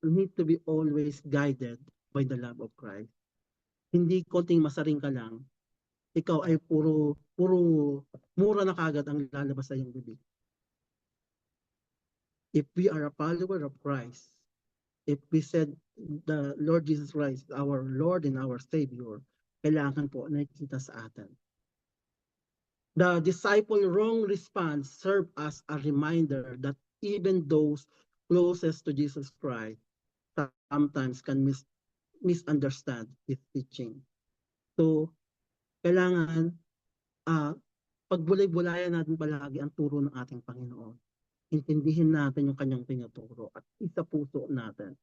need to be always guided by the love of Christ. Hindi konting masaring ka lang, ikaw ay puro mura na kagad ang lalabas sa iyong bibig. If we are a follower of Christ, if we said the Lord Jesus Christ, our Lord and our Savior, kailangan po nakikita sa atin. The disciple wrong response serve as a reminder that even those closest to Jesus Christ sometimes can misunderstand His teaching. So, kailangan pagbulay-bulayan natin palagi ang turo ng ating Panginoon. Intindihin natin yung kanyang tinuturo at isa puso natin.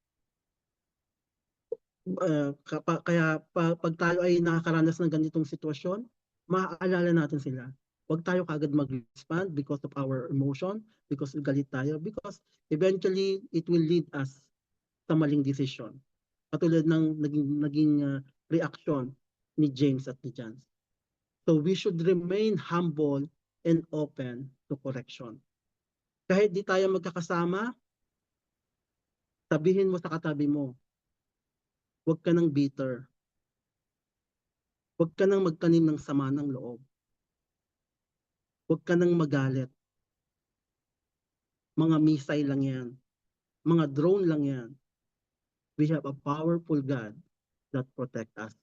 Kaya pag tayo ay nakakaranas ng ganitong sitwasyon, maaalala natin sila. Huwag tayo kagad mag-respond because of our emotion, because galit tayo, because eventually it will lead us sa maling decision. Katulad ng naging reaction ni James at ni John. So we should remain humble and open to correction. Kahit di tayo magkakasama, sabihin mo sa katabi mo, huwag ka nang bitter. Huwag ka nang magtanim ng sama ng loob. Huwag ka nang magalit. mga missile lang yan, mga drone lang yan. We have a powerful God that protect us.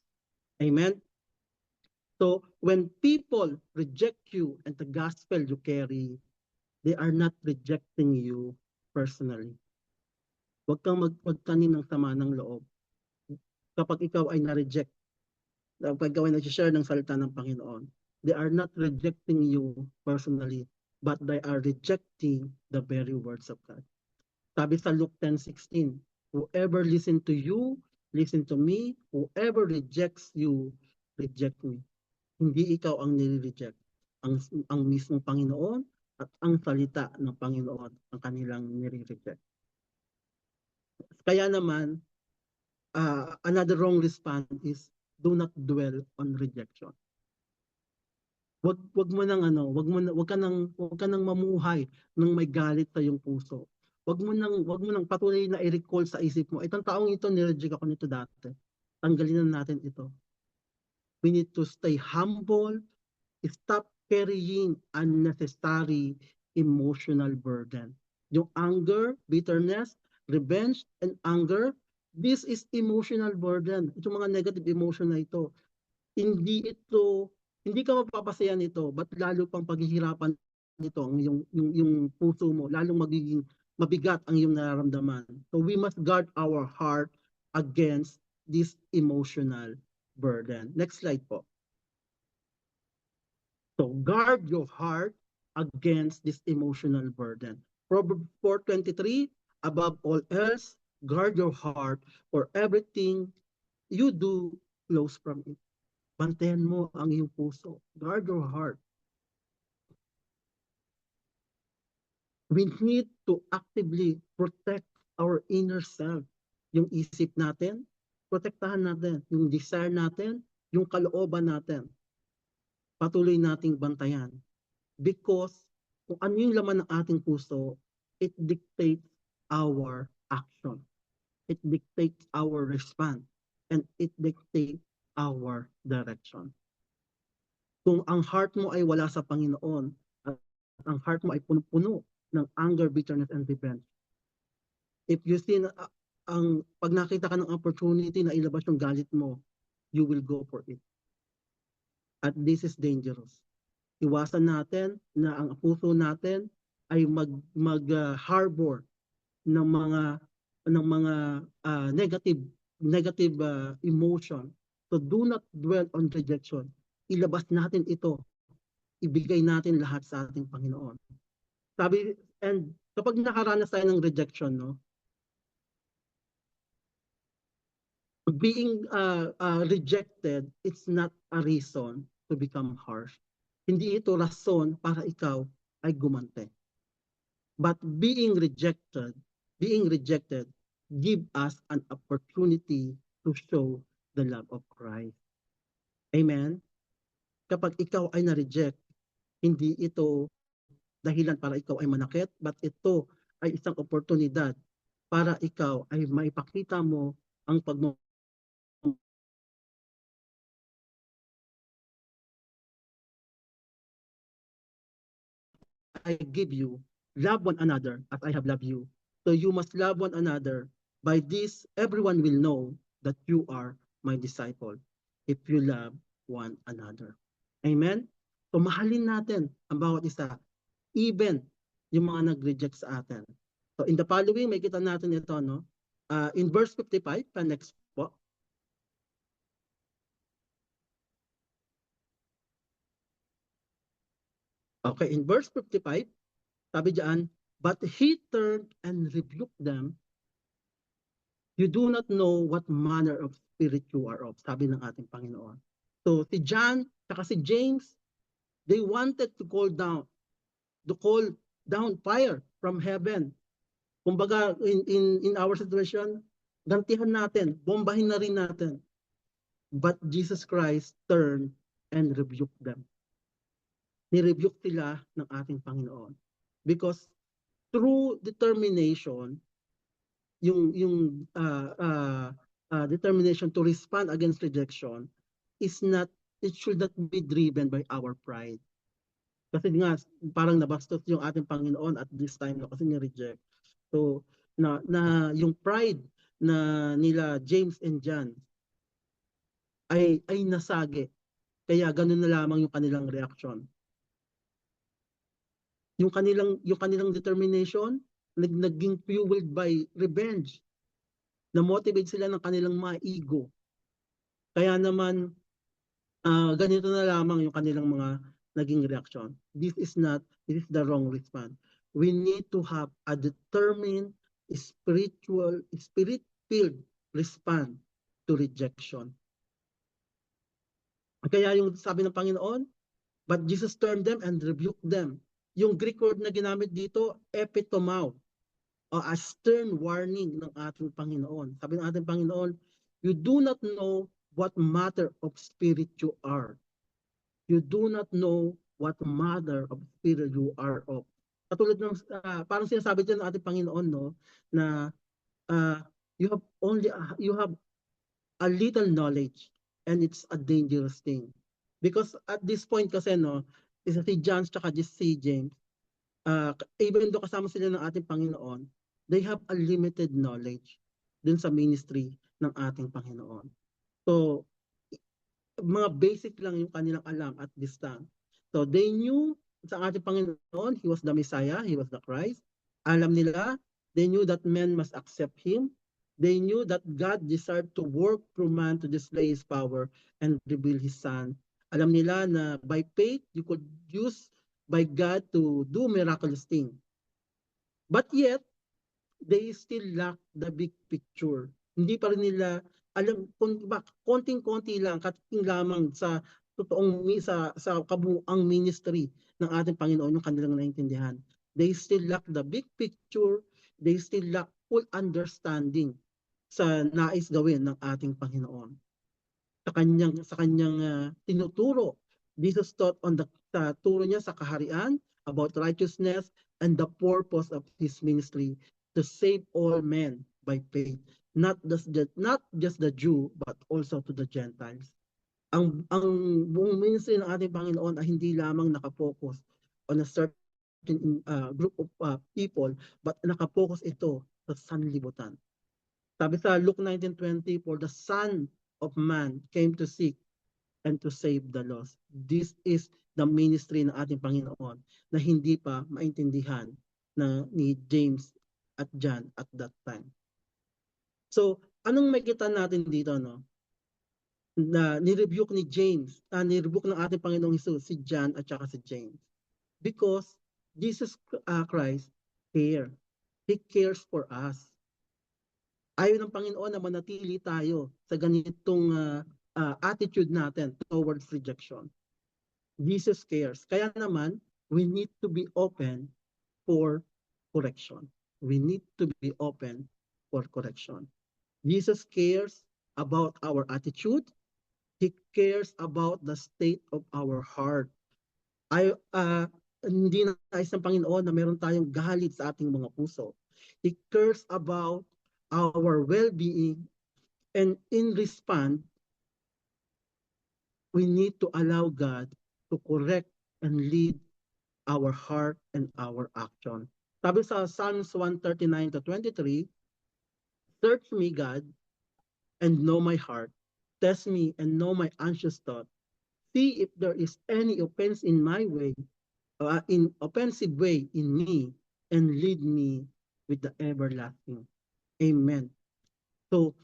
Amen? So, when people reject you and the gospel you carry, they are not rejecting you personally. Huwag kang magtanim ng sama ng loob. Kapag ikaw ay na-reject, kapag ikaw ay nag-share ng salita ng Panginoon, they are not rejecting you personally, but they are rejecting the very words of God. Sabi sa Luke 10:16, whoever listen to you, listen to me. Whoever rejects you, reject me. Hindi ikaw ang nire-reject. Ang mismong Panginoon at ang salita ng Panginoon ang kanilang nire-reject. Kaya naman, another wrong response is do not dwell on rejection. Wag mo nang wag ka nang mamuhay ng may galit sa iyong puso. Wag mo nang patuloy na i-recall sa isip mo, itong taong ito nireject ako nito dati. Tanggalin na natin ito. We need to stay humble, stop carrying unnecessary emotional burden. Yung anger, bitterness, revenge, and anger, this is emotional burden. Itong mga negative emotion na ito, hindi ka mapapasaya nito, but lalo pang paghihirapan nito yung puso mo, lalong magiging mabigat ang iyong nararamdaman. So we must guard our heart against this emotional burden. Next slide po. So guard your heart against this emotional burden. Proverbs 4:23, above all else, guard your heart, for everything you do flows from it. Bantayan mo ang iyong puso. Guard your heart. We need to actively protect our inner self. Yung isip natin, protektahan natin. Yung desire natin, yung kalooban natin. Patuloy nating bantayan. Because kung ano yung laman ng ating puso, it dictates our action. It dictates our response. And it dictates our direction. Kung ang heart mo ay wala sa Panginoon, at ang heart mo ay puno-puno ng anger, bitterness, and revenge, if you see pag nakita ka ng opportunity na ilabas yung galit mo, you will go for it. At this is dangerous. Iwasan natin na ang puso natin ay mag-harbor ng mga negative emotion. So do not dwell on rejection. Ilabas natin ito. Ibigay natin lahat sa ating Panginoon. Sabi, and kapag nakaranas tayo ng rejection, no, being rejected, it's not a reason to become harsh. Hindi ito rason para ikaw ay gumante. But being rejected give us an opportunity to show the love of Christ. Amen? Kapag ikaw ay na-reject, hindi ito dahilan para ikaw ay manakit, but ito ay isang oportunidad para ikaw ay maipakita mo ang I give you, love one another as I have loved you. So you must love one another. By this, everyone will know that you are my disciple if you love one another. Amen? So mahalin natin ang bawat isa, even yung mga nag-reject sa atin. So in the following, may kita natin ito, no? In verse 55, next po. Okay, in verse 55, sabi diyan, but he turned and rebuked them. You do not know what manner of spirit you are of, sabi ng ating Panginoon. So si John, saka si James, they wanted to call down fire from heaven. Kumbaga, in our situation, gantihan natin, bombahin na rin natin. But Jesus Christ turned and rebuked them. Ni-rebuke sila ng ating Panginoon. Because through determination, yung determination to respond against rejection it should not be driven by our pride. Kasi nga, parang nabastos yung ating Panginoon at this time no, kasi ni-reject. So, na yung pride na nila James and John ay nasagi. Kaya ganun na lamang yung kanilang reaction. Yung kanilang determination naging fueled by revenge. Na-motivate sila ng kanilang mga ego. Kaya naman ganito na lamang yung kanilang mga naging reaction. This is the wrong response. We need to have a determined spirit-filled response to rejection. Kaya yung sabi ng Panginoon, but Jesus turned them and rebuked them. Yung Greek word na ginamit dito, epitomao, o a stern warning ng ating Panginoon. Sabi ng ating Panginoon, you do not know what matter of spirit you are. You do not know what matter of spirit you are of. Katulad ng parang sinasabi din ng ating Panginoon no na uh, you have a little knowledge and it's a dangerous thing. Because at this point kasi no, isa si John at si James, even though kasama sila ng ating Panginoon, they have a limited knowledge dun sa ministry ng ating Panginoon. So, mga basic lang yung kanilang alam at this time. So they knew sa ating Panginoon, He was the Messiah, He was the Christ. Alam nila, they knew that men must accept Him. They knew that God desired to work through man to display His power and reveal His Son. Alam nila na by faith, you could use by God to do miraculous things. But yet, they still lack the big picture. Hindi pa rin nila alam konting-konti lang, kating lamang sa totoong sa kabuuang ministry ng ating Panginoon yung kanilang naintindihan. They still lack the big picture, they still lack full understanding sa nais gawin ng ating Panginoon. Sa kanyang tinuturo, Jesus taught on sa turo niya sa kaharian about righteousness and the purpose of His ministry to save all men by faith, not just the Jew but also to the Gentiles. Ang buong ministry ng ating Panginoon ay hindi lamang nakapokus on a certain group of people, but nakapokus ito sa sanlibutan. Sabi sa Luke 19:20, for the Son of Man came to seek and to save the lost. This is the ministry ng ating Panginoon na hindi pa maintindihan ni James at John at that time. So, anong makita natin dito, no? Na ni-rebuke ni James, ni-rebuke ng ating Panginoong Hesus si John at saka si James. Because Jesus Christ He cares for us. Ayaw ng Panginoon na manatili tayo sa ganitong attitude natin towards rejection. Jesus cares. Kaya naman, we need to be open for correction. We need to be open for correction. Jesus cares about our attitude. He cares about the state of our heart. Hindi nais ng Panginoon na meron tayong galit sa ating mga puso. He cares about our well-being, and in response, we need to allow God to correct and lead our heart and our action. Sabi sa Psalms 139-23, search me, God, and know my heart. Test me and know my anxious thought. See if there is any offense in my way, in offensive way in me, and lead me with the everlasting. Amen. So,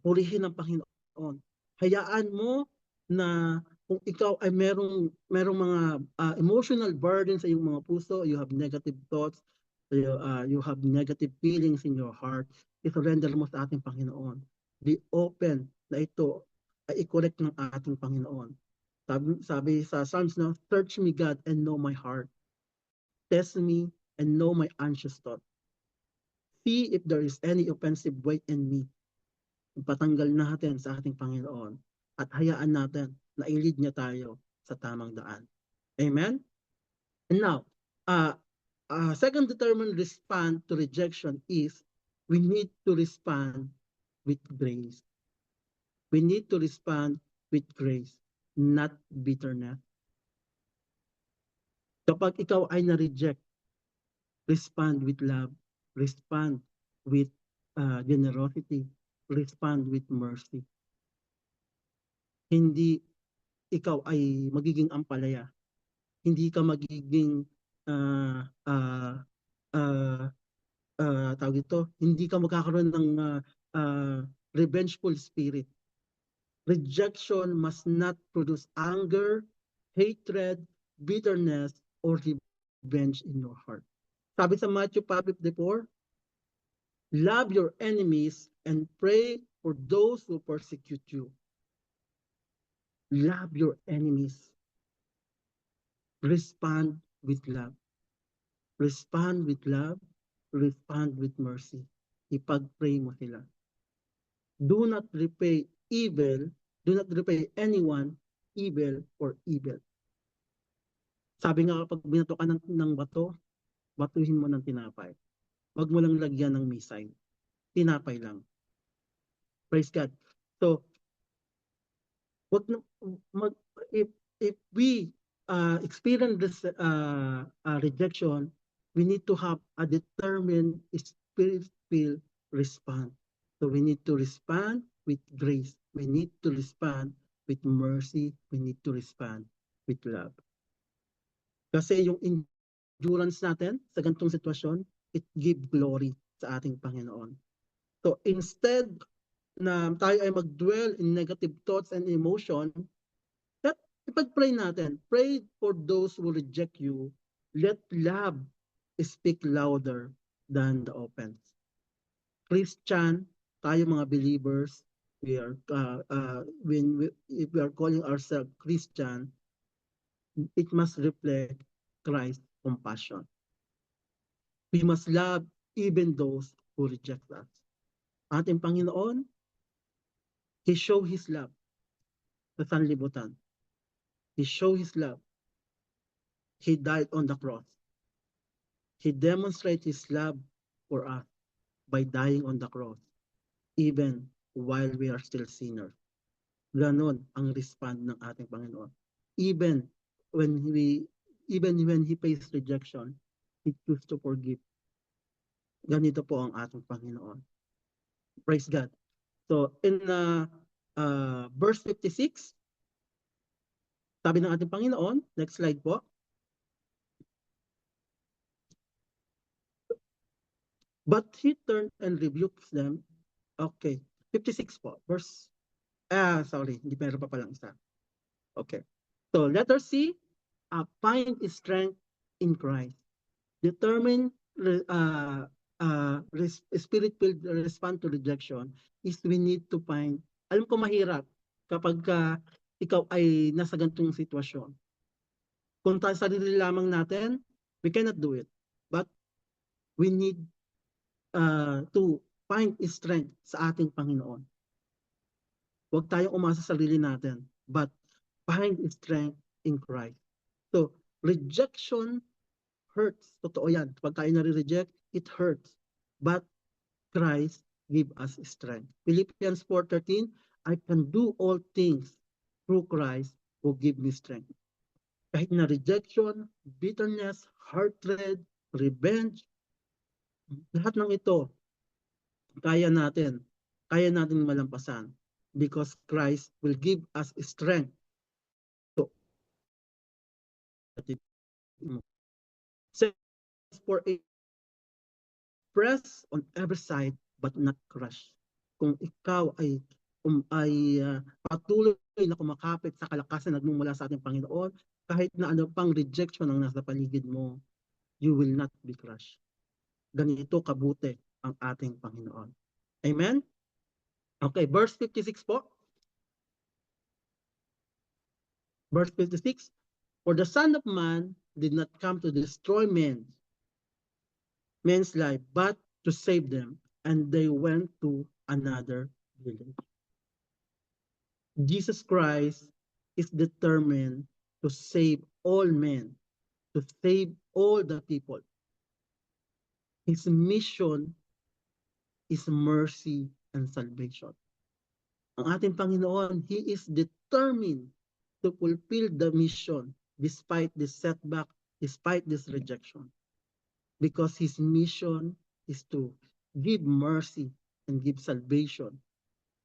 purihin ng Panginoon. Hayaan mo na kung ikaw ay merong mga emotional burden sa iyong mga puso, you have negative thoughts, you have negative feelings in your heart, i-surrender mo sa ating Panginoon. Be open na ito ay i-correct ng ating Panginoon. Sabi sa Psalms na, search me God and know my heart. Test me and know my anxious thought. See if there is any offensive way in me. Patanggal natin sa ating Panginoon at hayaan natin na i-lead niya tayo sa tamang daan. Amen? And now, second determined response to rejection is we need to respond with grace. We need to respond with grace, not bitterness. Kapag ikaw ay na-reject, respond with love, respond with generosity, respond with mercy. Hindi ikaw ay magiging ampalaya. Hindi ka magiging tawag ito, hindi ka magkakaroon ng revengeful spirit. Rejection must not produce anger, hatred, bitterness, or revenge in your heart. Sabi sa Matthew 5:54, love your enemies and pray for those who persecute you. Love your enemies. Respond with love. Respond with love. Respond with mercy. Ipag-pray mo sila. Do not repay evil. Do not repay anyone evil for evil. Sabi nga kapag binato ka ng bato, batuhin mo ng tinapay. Huwag mo lang lagyan ng missile. Tinapay lang. Praise God. So, wag na, mag, if we experience this rejection, we need to have a determined spirit-filled response. So we need to respond with grace. We need to respond with mercy. We need to respond with love. Kasi yung endurance natin sa ganitong sitwasyon, it give glory sa ating Panginoon. So instead na tayo ay mag-dwell in negative thoughts and emotion, ipag-pray natin. Pray for those who reject you. Let love speak louder than the offense. Christian, tayo mga believers, we are if we are calling ourselves Christian, it must reflect Christ's compassion. We must love even those who reject us. Ating Panginoon, He showed His love sa sanlibutan. He showed His love. He died on the cross. He demonstrated His love for us by dying on the cross, even while we are still sinners. Ganon ang respond ng ating Panginoon. Even when He faced rejection, He chose to forgive. Ganito po ang ating Panginoon. Praise God. So in verse 56, sabi ng ating Panginoon, next slide po. But He turned and rebuked them. Okay, 56 po. Sorry, hindi meron pa palang isa. Okay. So letter C, find strength in Christ. Determine spirit-filled respond to rejection is we need to find, alam ko mahirap kapag ikaw ay nasa ganitong sitwasyon. Kung tayo sarili lamang natin, we cannot do it. But we need to find strength sa ating Panginoon. Huwag tayong umasa sa sarili natin, but find strength in Christ. So, rejection hurts. Totoo yan. Pag tayo nare-reject, it hurts. But Christ give us strength. Philippians 4:13, I can do all things through Christ who give me strength. Kahit na rejection, bitterness, hatred, revenge, lahat ng ito, kaya natin malampasan because Christ will give us strength. So, for a press on every side but not crush. Kung ikaw ay patuloy na kumakapit sa kalakasan nagmumula sa ating Panginoon, kahit na ano pang rejection ang nasa paligid mo, you will not be crushed. Ganito kabuti ang ating Panginoon. Amen? Okay, verse 56 po. Verse 56, for the Son of Man did not come to destroy men's life, but to save them. And they went to another village. Jesus Christ is determined to save all men, to save all the people. His mission is mercy and salvation. Ang ating Panginoon, He is determined to fulfill the mission despite the setback, despite this rejection, because his mission is to give mercy and give salvation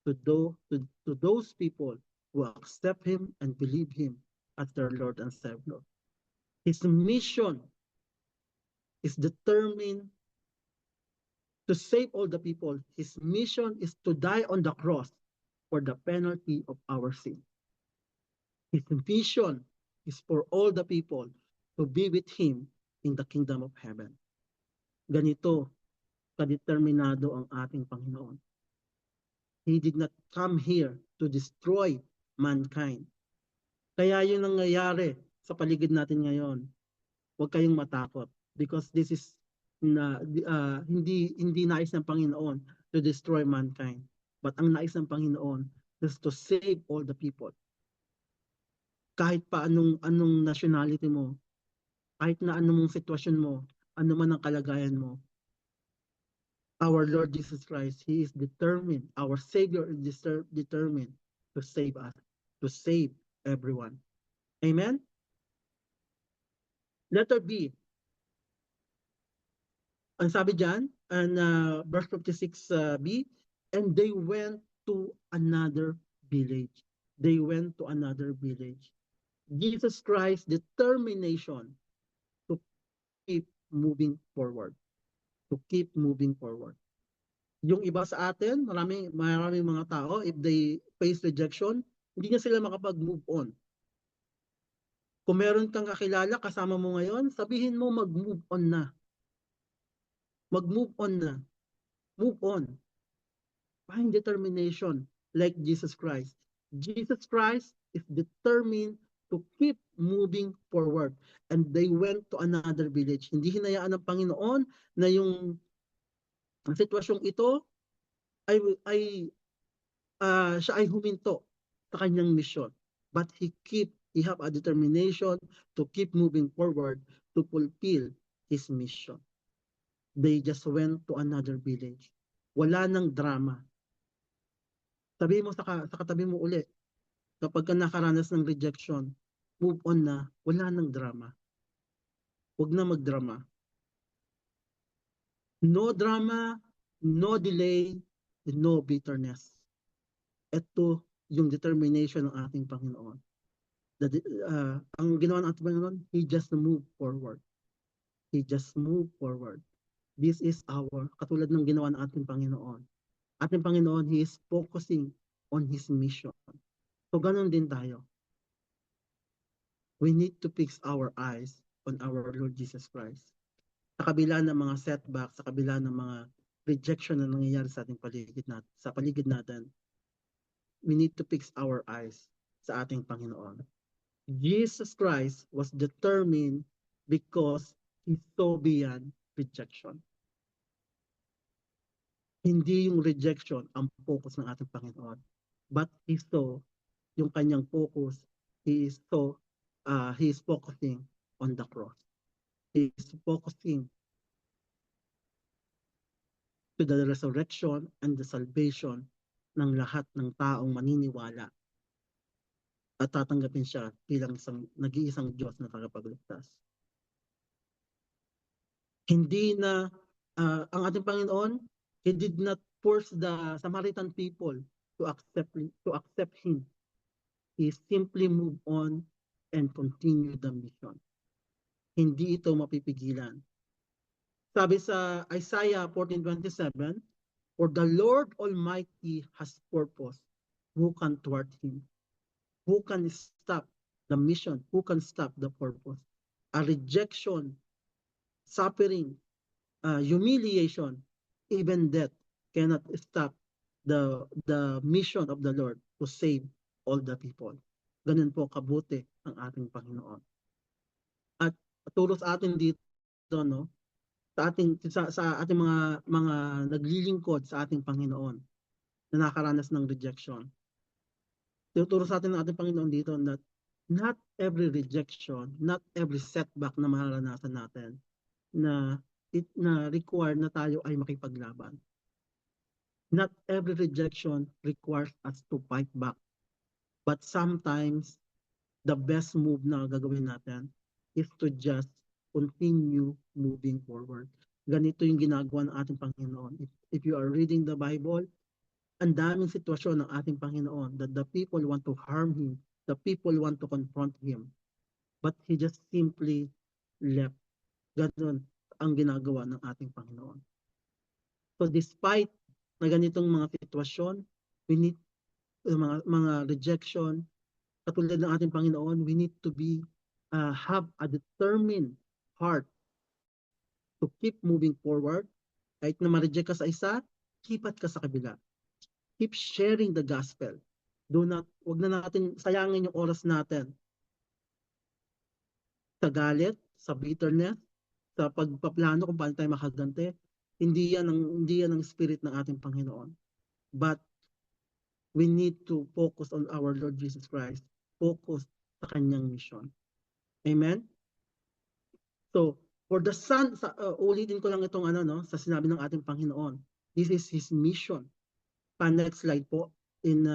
to those people who accept him and believe him as their Lord and Savior. His mission is determined to save all the people. His mission is to die on the cross for the penalty of our sin. His mission is for all the people to be with him in the kingdom of heaven. Ganito kadeterminado ang ating Panginoon. He did not come here to destroy mankind. Kaya yun ang nangyayari sa paligid natin ngayon. Huwag kayong matakot because this is hindi nais ng Panginoon to destroy mankind. But ang nais ng Panginoon is to save all the people. Kahit pa anong nationality mo, kahit na anong sitwasyon mo, ano man ang kalagayan mo, our Lord Jesus Christ, He is determined, our Savior is determined to save us, to save everyone. Amen? Letter B. Ang sabi dyan, verse 56b, and they went to another village. They went to another village. Jesus Christ's determination to keep moving forward. To keep moving forward. Yung iba sa atin, maraming mga tao, if they face rejection, hindi na sila makapag-move on. Kung meron kang kakilala, kasama mo ngayon, sabihin mo mag-move on na. Mag-move on na. Move on. Find determination like Jesus Christ. Jesus Christ is determined to keep moving forward. And they went to another village. Hindi hinayaan ng Panginoon na yung sitwasyong ito siya ay huminto sa kanyang mission. But he have a determination to keep moving forward to fulfill his mission. They just went to another village. Wala nang drama. Sabi mo sa katabi mo uli, kapag ka nakaranas ng rejection, move on na, wala nang drama. Huwag na magdrama. No drama, no delay, no bitterness. Ito yung determination ng ating Panginoon. Ang ginawa ng ating Panginoon, He just moved forward. He just moved forward. This is katulad ng ginawa ng ating Panginoon. Ating Panginoon, He is focusing on His mission. So ganun din tayo. We need to fix our eyes on our Lord Jesus Christ. Sa kabila ng mga setbacks, sa kabila ng mga rejection na nangyayari sa ating paligid natin, we need to fix our eyes sa ating Panginoon. Jesus Christ was determined because He saw beyond rejection. Hindi yung rejection ang focus ng ating Panginoon, but He saw yung kanyang focus, He is focusing on the cross. He is focusing to the resurrection and the salvation ng lahat ng taong maniniwala at tatanggapin siya bilang nag-iisang Diyos na tagapagligtas. Hindi na ang ating Panginoon, He did not force the Samaritan people to accept Him. He simply moved on and continued the mission. Hindi ito mapipigilan. Sabi sa Isaiah 14:27, for the Lord Almighty has purpose. Who can thwart Him? Who can stop the mission? Who can stop the purpose? A rejection, suffering, humiliation, even death cannot stop the mission of the Lord to save all the people. Ganun po kabuti ang ating Panginoon. At turo sa atin dito, no, sa ating mga naglilingkod sa ating Panginoon na nakaranas ng rejection. Tuturo sa atin ng ating Panginoon dito that not every rejection, not every setback na mararanasan natin na require na tayo ay makipaglaban. Not every rejection requires us to fight back. But sometimes, the best move na gagawin natin is to just continue moving forward. Ganito yung ginagawa ng ating Panginoon. If you are reading the Bible, ang daming sitwasyon ng ating Panginoon that the people want to harm Him, the people want to confront Him, but He just simply left. Ganun ang ginagawa ng ating Panginoon. So despite na ganitong mga sitwasyon, we need mga rejection, katulad ng ating Panginoon, we need to be have a determined heart to keep moving forward. Kahit na ma-reject ka sa isa, lipat ka sa kabila. Keep sharing the gospel. Wag na natin sayangin yung oras natin sa galit, sa bitterness, sa pagpaplano kung paano tayo makaganti. Hindi yan ang spirit ng ating Panginoon. But we need to focus on our Lord Jesus Christ. Focus sa kanyang mission. Amen? So, for the Son, ulitin ko lang itong sa sinabi ng ating Panginoon. This is His mission. Next slide po. In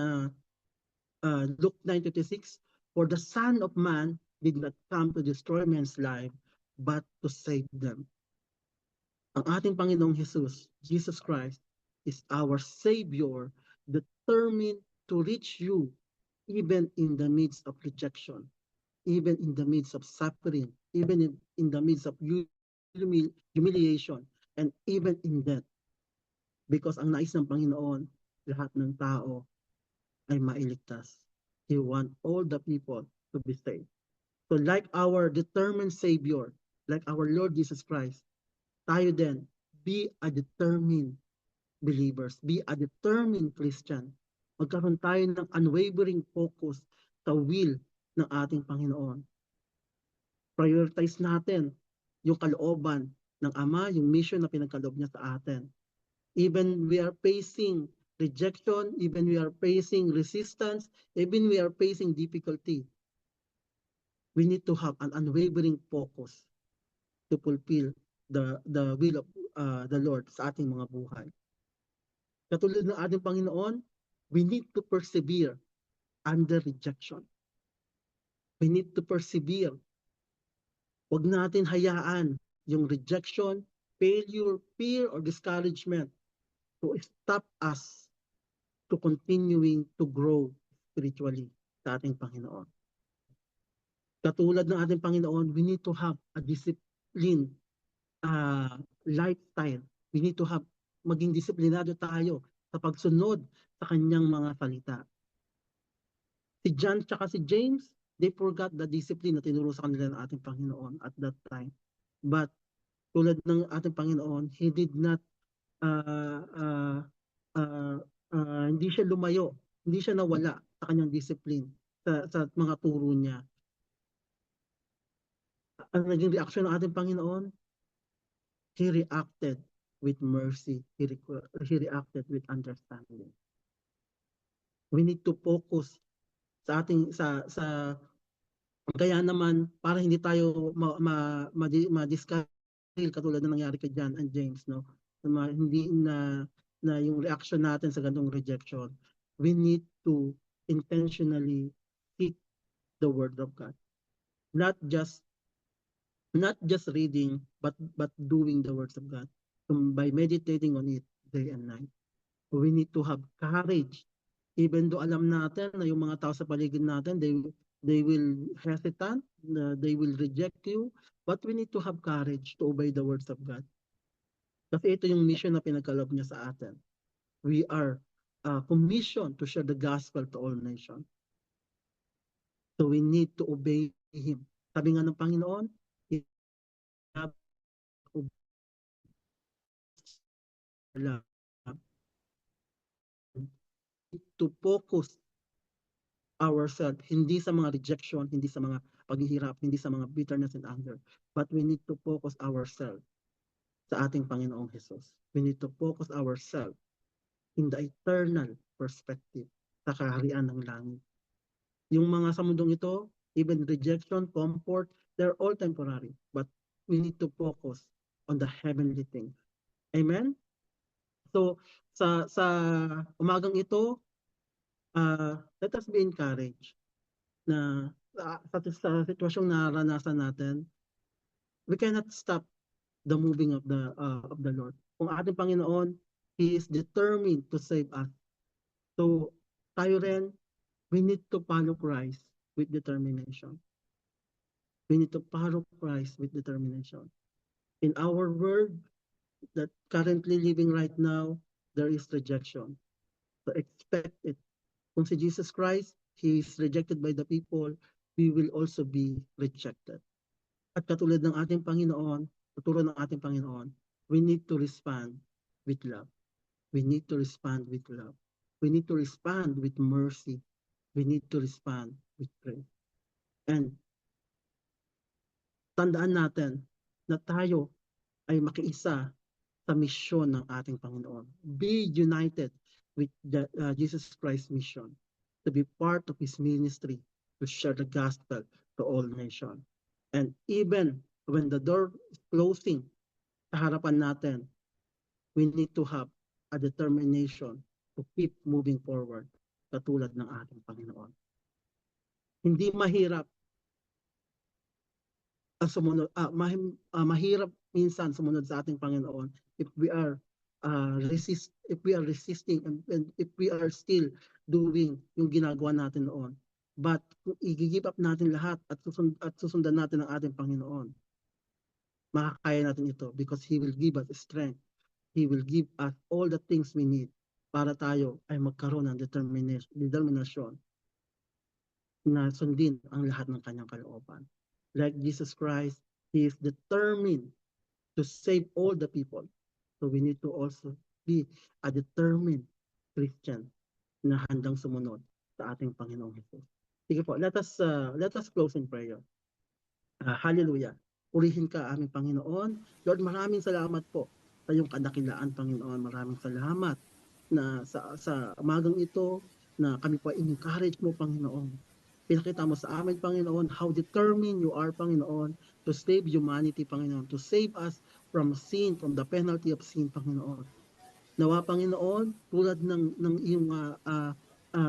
Luke 9:26, for the Son of Man did not come to destroy man's life, but to save them. Ang ating Panginoong Jesus Christ, is our Savior, determined to reach you even in the midst of rejection, even in the midst of suffering, even in the midst of humiliation, and even in death. Because ang nais ng Panginoon, lahat ng tao ay mailigtas. He wants all the people to be saved. So like our determined Savior, like our Lord Jesus Christ, tayo din, be a determined believers, be a determined Christian. Magkaroon tayo ng unwavering focus sa will ng ating Panginoon. Prioritize natin yung kalooban ng Ama, yung mission na pinagkaloob niya sa atin. Even we are facing rejection, even we are facing resistance, even we are facing difficulty, we need to have an unwavering focus to fulfill the will of the Lord sa ating mga buhay. Katulad ng ating Panginoon, we need to persevere under rejection. We need to persevere. Huwag natin hayaan yung rejection, failure, fear, or discouragement to stop us to continuing to grow spiritually sa ating Panginoon. Katulad ng ating Panginoon, we need to have a discipline lifestyle. We need to have, maging disiplinado tayo sa pagsunod sa kanyang mga salita. Si John tsaka si James, they forgot the discipline na tinuro sa kanila ng ating Panginoon at that time. But tulad ng ating Panginoon, He did not hindi siya lumayo, hindi siya nawala sa kanyang discipline, sa mga turo niya. Ang naging reaction ng ating Panginoon, He reacted with mercy. He reacted with understanding. We need to focus sa ating kaya naman para hindi tayo ma-discourage katulad ng nangyari kay John and James, no? Hindi na yung reaction natin sa ganung rejection. We need to intentionally seek the word of God. Not just reading, but doing the words of God. By meditating on it day and night. We need to have courage. Even though alam natin na yung mga tao sa paligid natin, they will hesitant, they will reject you, but we need to have courage to obey the words of God. Kasi ito yung mission na pinagkaloob niya sa atin. We are commissioned to share the gospel to all nations. So we need to obey Him. Sabi nga ng Panginoon, to focus ourselves, hindi sa mga rejection, hindi sa mga paghihirap, hindi sa mga bitterness and anger, but we need to focus ourselves sa ating Panginoong Jesus. We need to focus ourselves in the eternal perspective sa kaharian ng langit. Yung mga sa mundong ito, even rejection, comfort, they're all temporary, but we need to focus on the heavenly things. Amen? So, sa umagang ito, let us be encouraged na sa sitwasyong naranasan natin, We cannot stop the moving of the Lord. Kung ating Panginoon, He is determined to save us. So tayo rin, we need to follow Christ with determination. We need to follow Christ with determination. In our world that currently living right now, there is rejection. So expect it. Kung si Jesus Christ, He is rejected by the people, we will also be rejected. At katulad ng ating Panginoon, tuturo ng ating Panginoon, we need to respond with love. We need to respond with love. We need to respond with mercy. We need to respond with prayer. And tandaan natin na tayo ay makiisa sa misyon ng ating Panginoon. Be united with Jesus Christ's mission to be part of His ministry to share the gospel to all nations. And even when the door is closing sa harapan natin, we need to have a determination to keep moving forward katulad ng ating Panginoon. Hindi mahirap sumunod, mahirap minsan sumunod sa ating Panginoon if we are resisting and if we are still doing yung ginagawa natin noon. But kung i-give up natin lahat at susundan natin ang ating Panginoon, makakaya natin ito because He will give us strength. He will give us all the things we need para tayo ay magkaroon ng determinasyon na sundin ang lahat ng kanyang kalooban. Like Jesus Christ, He is determined to save all the people. So we need to also be a determined Christian na handang sumunod sa ating Panginoong Jesus. Sige po, let us close in prayer. Hallelujah. Purihin ka aming Panginoon. Lord, maraming salamat po sa iyong kadakilaan, Panginoon. Maraming salamat na sa umagang ito na kami po encourage mo, Panginoon. Pinakita mo sa amin, Panginoon, how determined you are, Panginoon, to save humanity, Panginoon, to save us from sin, from the penalty of sin, Panginoon. Nawa, Panginoon, tulad ng iyong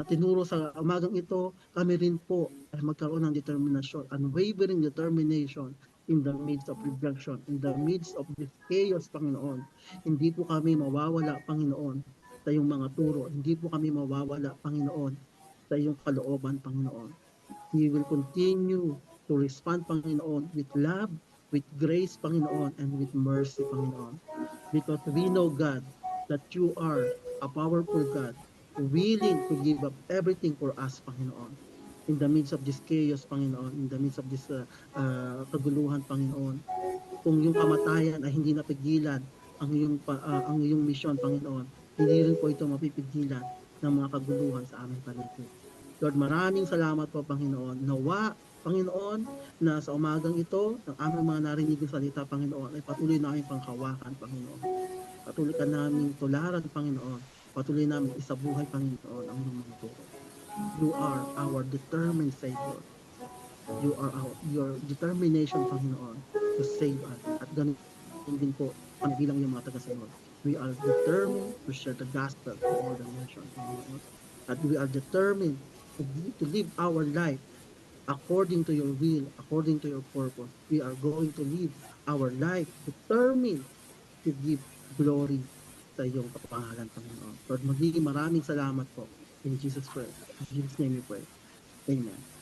tinuro sa umagang ito, kami rin po ay magkaroon ng determinasyon, unwavering determination in the midst of rejection, in the midst of this chaos, Panginoon. Hindi po kami mawawala, Panginoon, sa iyong mga turo. Hindi po kami mawawala, Panginoon, sa iyong kalooban, Panginoon. We will continue to respond, Panginoon, with love, with grace, Panginoon, and with mercy, Panginoon. Because we know, God, that you are a powerful God, willing to give up everything for us, Panginoon. In the midst of this chaos, Panginoon, in the midst of this kaguluhan, Panginoon, kung yung kamatayan ay hindi napigilan ang iyong misyon, Panginoon, hindi rin po ito mapipigilan ng mga kaguluhan sa aming paligid. Lord, maraming salamat po, Panginoon. Nawa, Panginoon, na sa umagang ito, ng aming mga narinig ng salita, Panginoon, ay patuloy na aming panghawakan, Panginoon. Patuloy ka namin tularan, Panginoon. Patuloy namin isabuhay, Panginoon, ang iyong mga turo. You are our determined Savior. Your determination, Panginoon, to save us. At ganun din po, kami bilang yung mga tagasunod. We are determined to share the gospel to all the nations, Panginoon. At we are determined to live our life according to your will, according to your purpose. We are going to live our life determined to give glory sa iyong kapangalan, Panginoon. Lord, magiging maraming salamat po in Jesus Christ. In Jesus' name we pray. Amen.